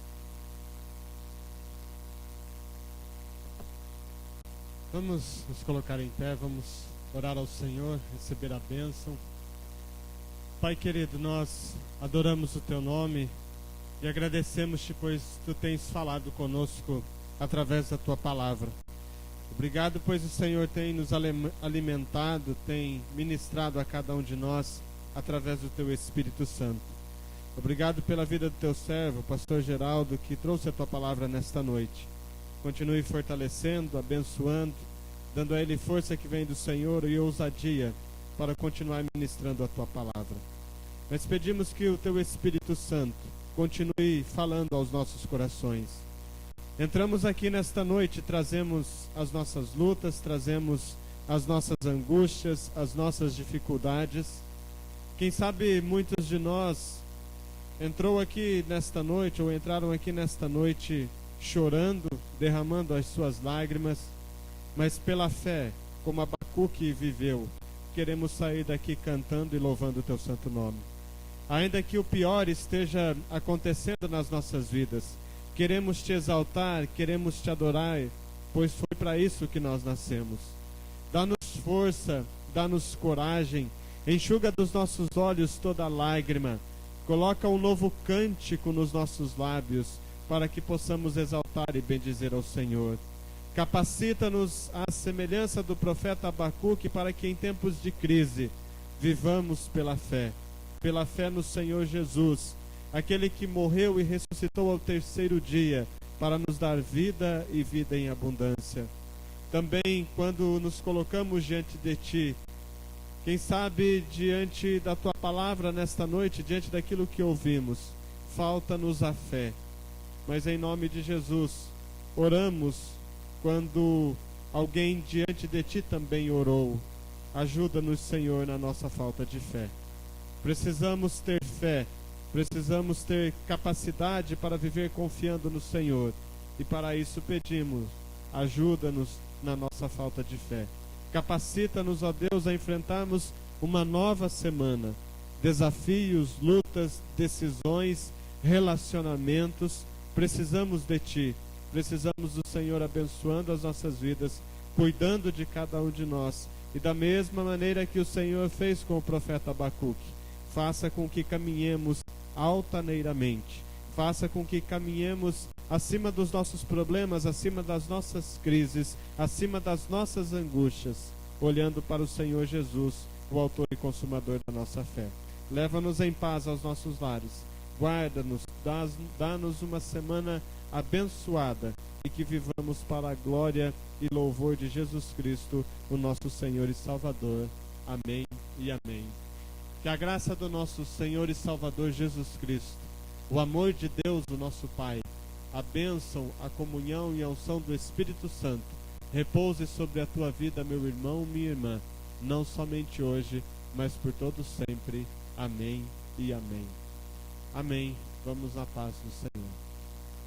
Vamos nos colocar em pé, vamos orar ao Senhor, receber a bênção. Pai querido, nós adoramos o Teu nome e agradecemos-Te, pois Tu tens falado conosco através da Tua palavra. Obrigado, pois o Senhor tem nos alimentado, tem ministrado a cada um de nós através do Teu Espírito Santo. Obrigado pela vida do Teu servo, Pastor Geraldo, que trouxe a Tua palavra nesta noite. Continue fortalecendo, abençoando, dando a ele força que vem do Senhor e ousadia para continuar ministrando a Tua palavra. Nós pedimos que o Teu Espírito Santo continue falando aos nossos corações. Entramos aqui nesta noite, trazemos as nossas lutas, trazemos as nossas angústias, as nossas dificuldades. Quem sabe muitos de nós entraram aqui nesta noite chorando, derramando as suas lágrimas, mas pela fé, como Abacuque viveu, queremos sair daqui cantando e louvando o Teu santo nome. Ainda que o pior esteja acontecendo nas nossas vidas, queremos Te exaltar, queremos Te adorar, pois foi para isso que nós nascemos. Dá-nos força, dá-nos coragem, enxuga dos nossos olhos toda lágrima, coloca um novo cântico nos nossos lábios, para que possamos exaltar e bendizer ao Senhor. Capacita-nos à semelhança do profeta Abacuque, para que em tempos de crise vivamos pela fé no Senhor Jesus, aquele que morreu e ressuscitou ao terceiro dia, para nos dar vida e vida em abundância. Também, quando nos colocamos diante de Ti, quem sabe diante da Tua palavra nesta noite, diante daquilo que ouvimos, falta-nos a fé. Mas em nome de Jesus, oramos quando alguém diante de Ti também orou. Ajuda-nos, Senhor, na nossa falta de fé. Precisamos ter fé, precisamos ter capacidade para viver confiando no Senhor. E para isso pedimos, ajuda-nos na nossa falta de fé. Capacita-nos, ó Deus, a enfrentarmos uma nova semana. Desafios, lutas, decisões, relacionamentos. Precisamos de Ti, precisamos do Senhor abençoando as nossas vidas, cuidando de cada um de nós. E da mesma maneira que o Senhor fez com o profeta Abacuque, faça com que caminhemos altaneiramente, faça com que caminhemos acima dos nossos problemas, acima das nossas crises, acima das nossas angústias, olhando para o Senhor Jesus, o autor e consumador da nossa fé. Leva-nos em paz aos nossos lares. Guarda-nos, dá-nos uma semana abençoada e que vivamos para a glória e louvor de Jesus Cristo, o nosso Senhor e Salvador. Amém e amém. Que a graça do nosso Senhor e Salvador Jesus Cristo, o amor de Deus, o nosso Pai, a bênção, a comunhão e a unção do Espírito Santo repouse sobre a tua vida, meu irmão, minha irmã, não somente hoje, mas por todo sempre. Amém e amém. Amém. Vamos na paz do Senhor.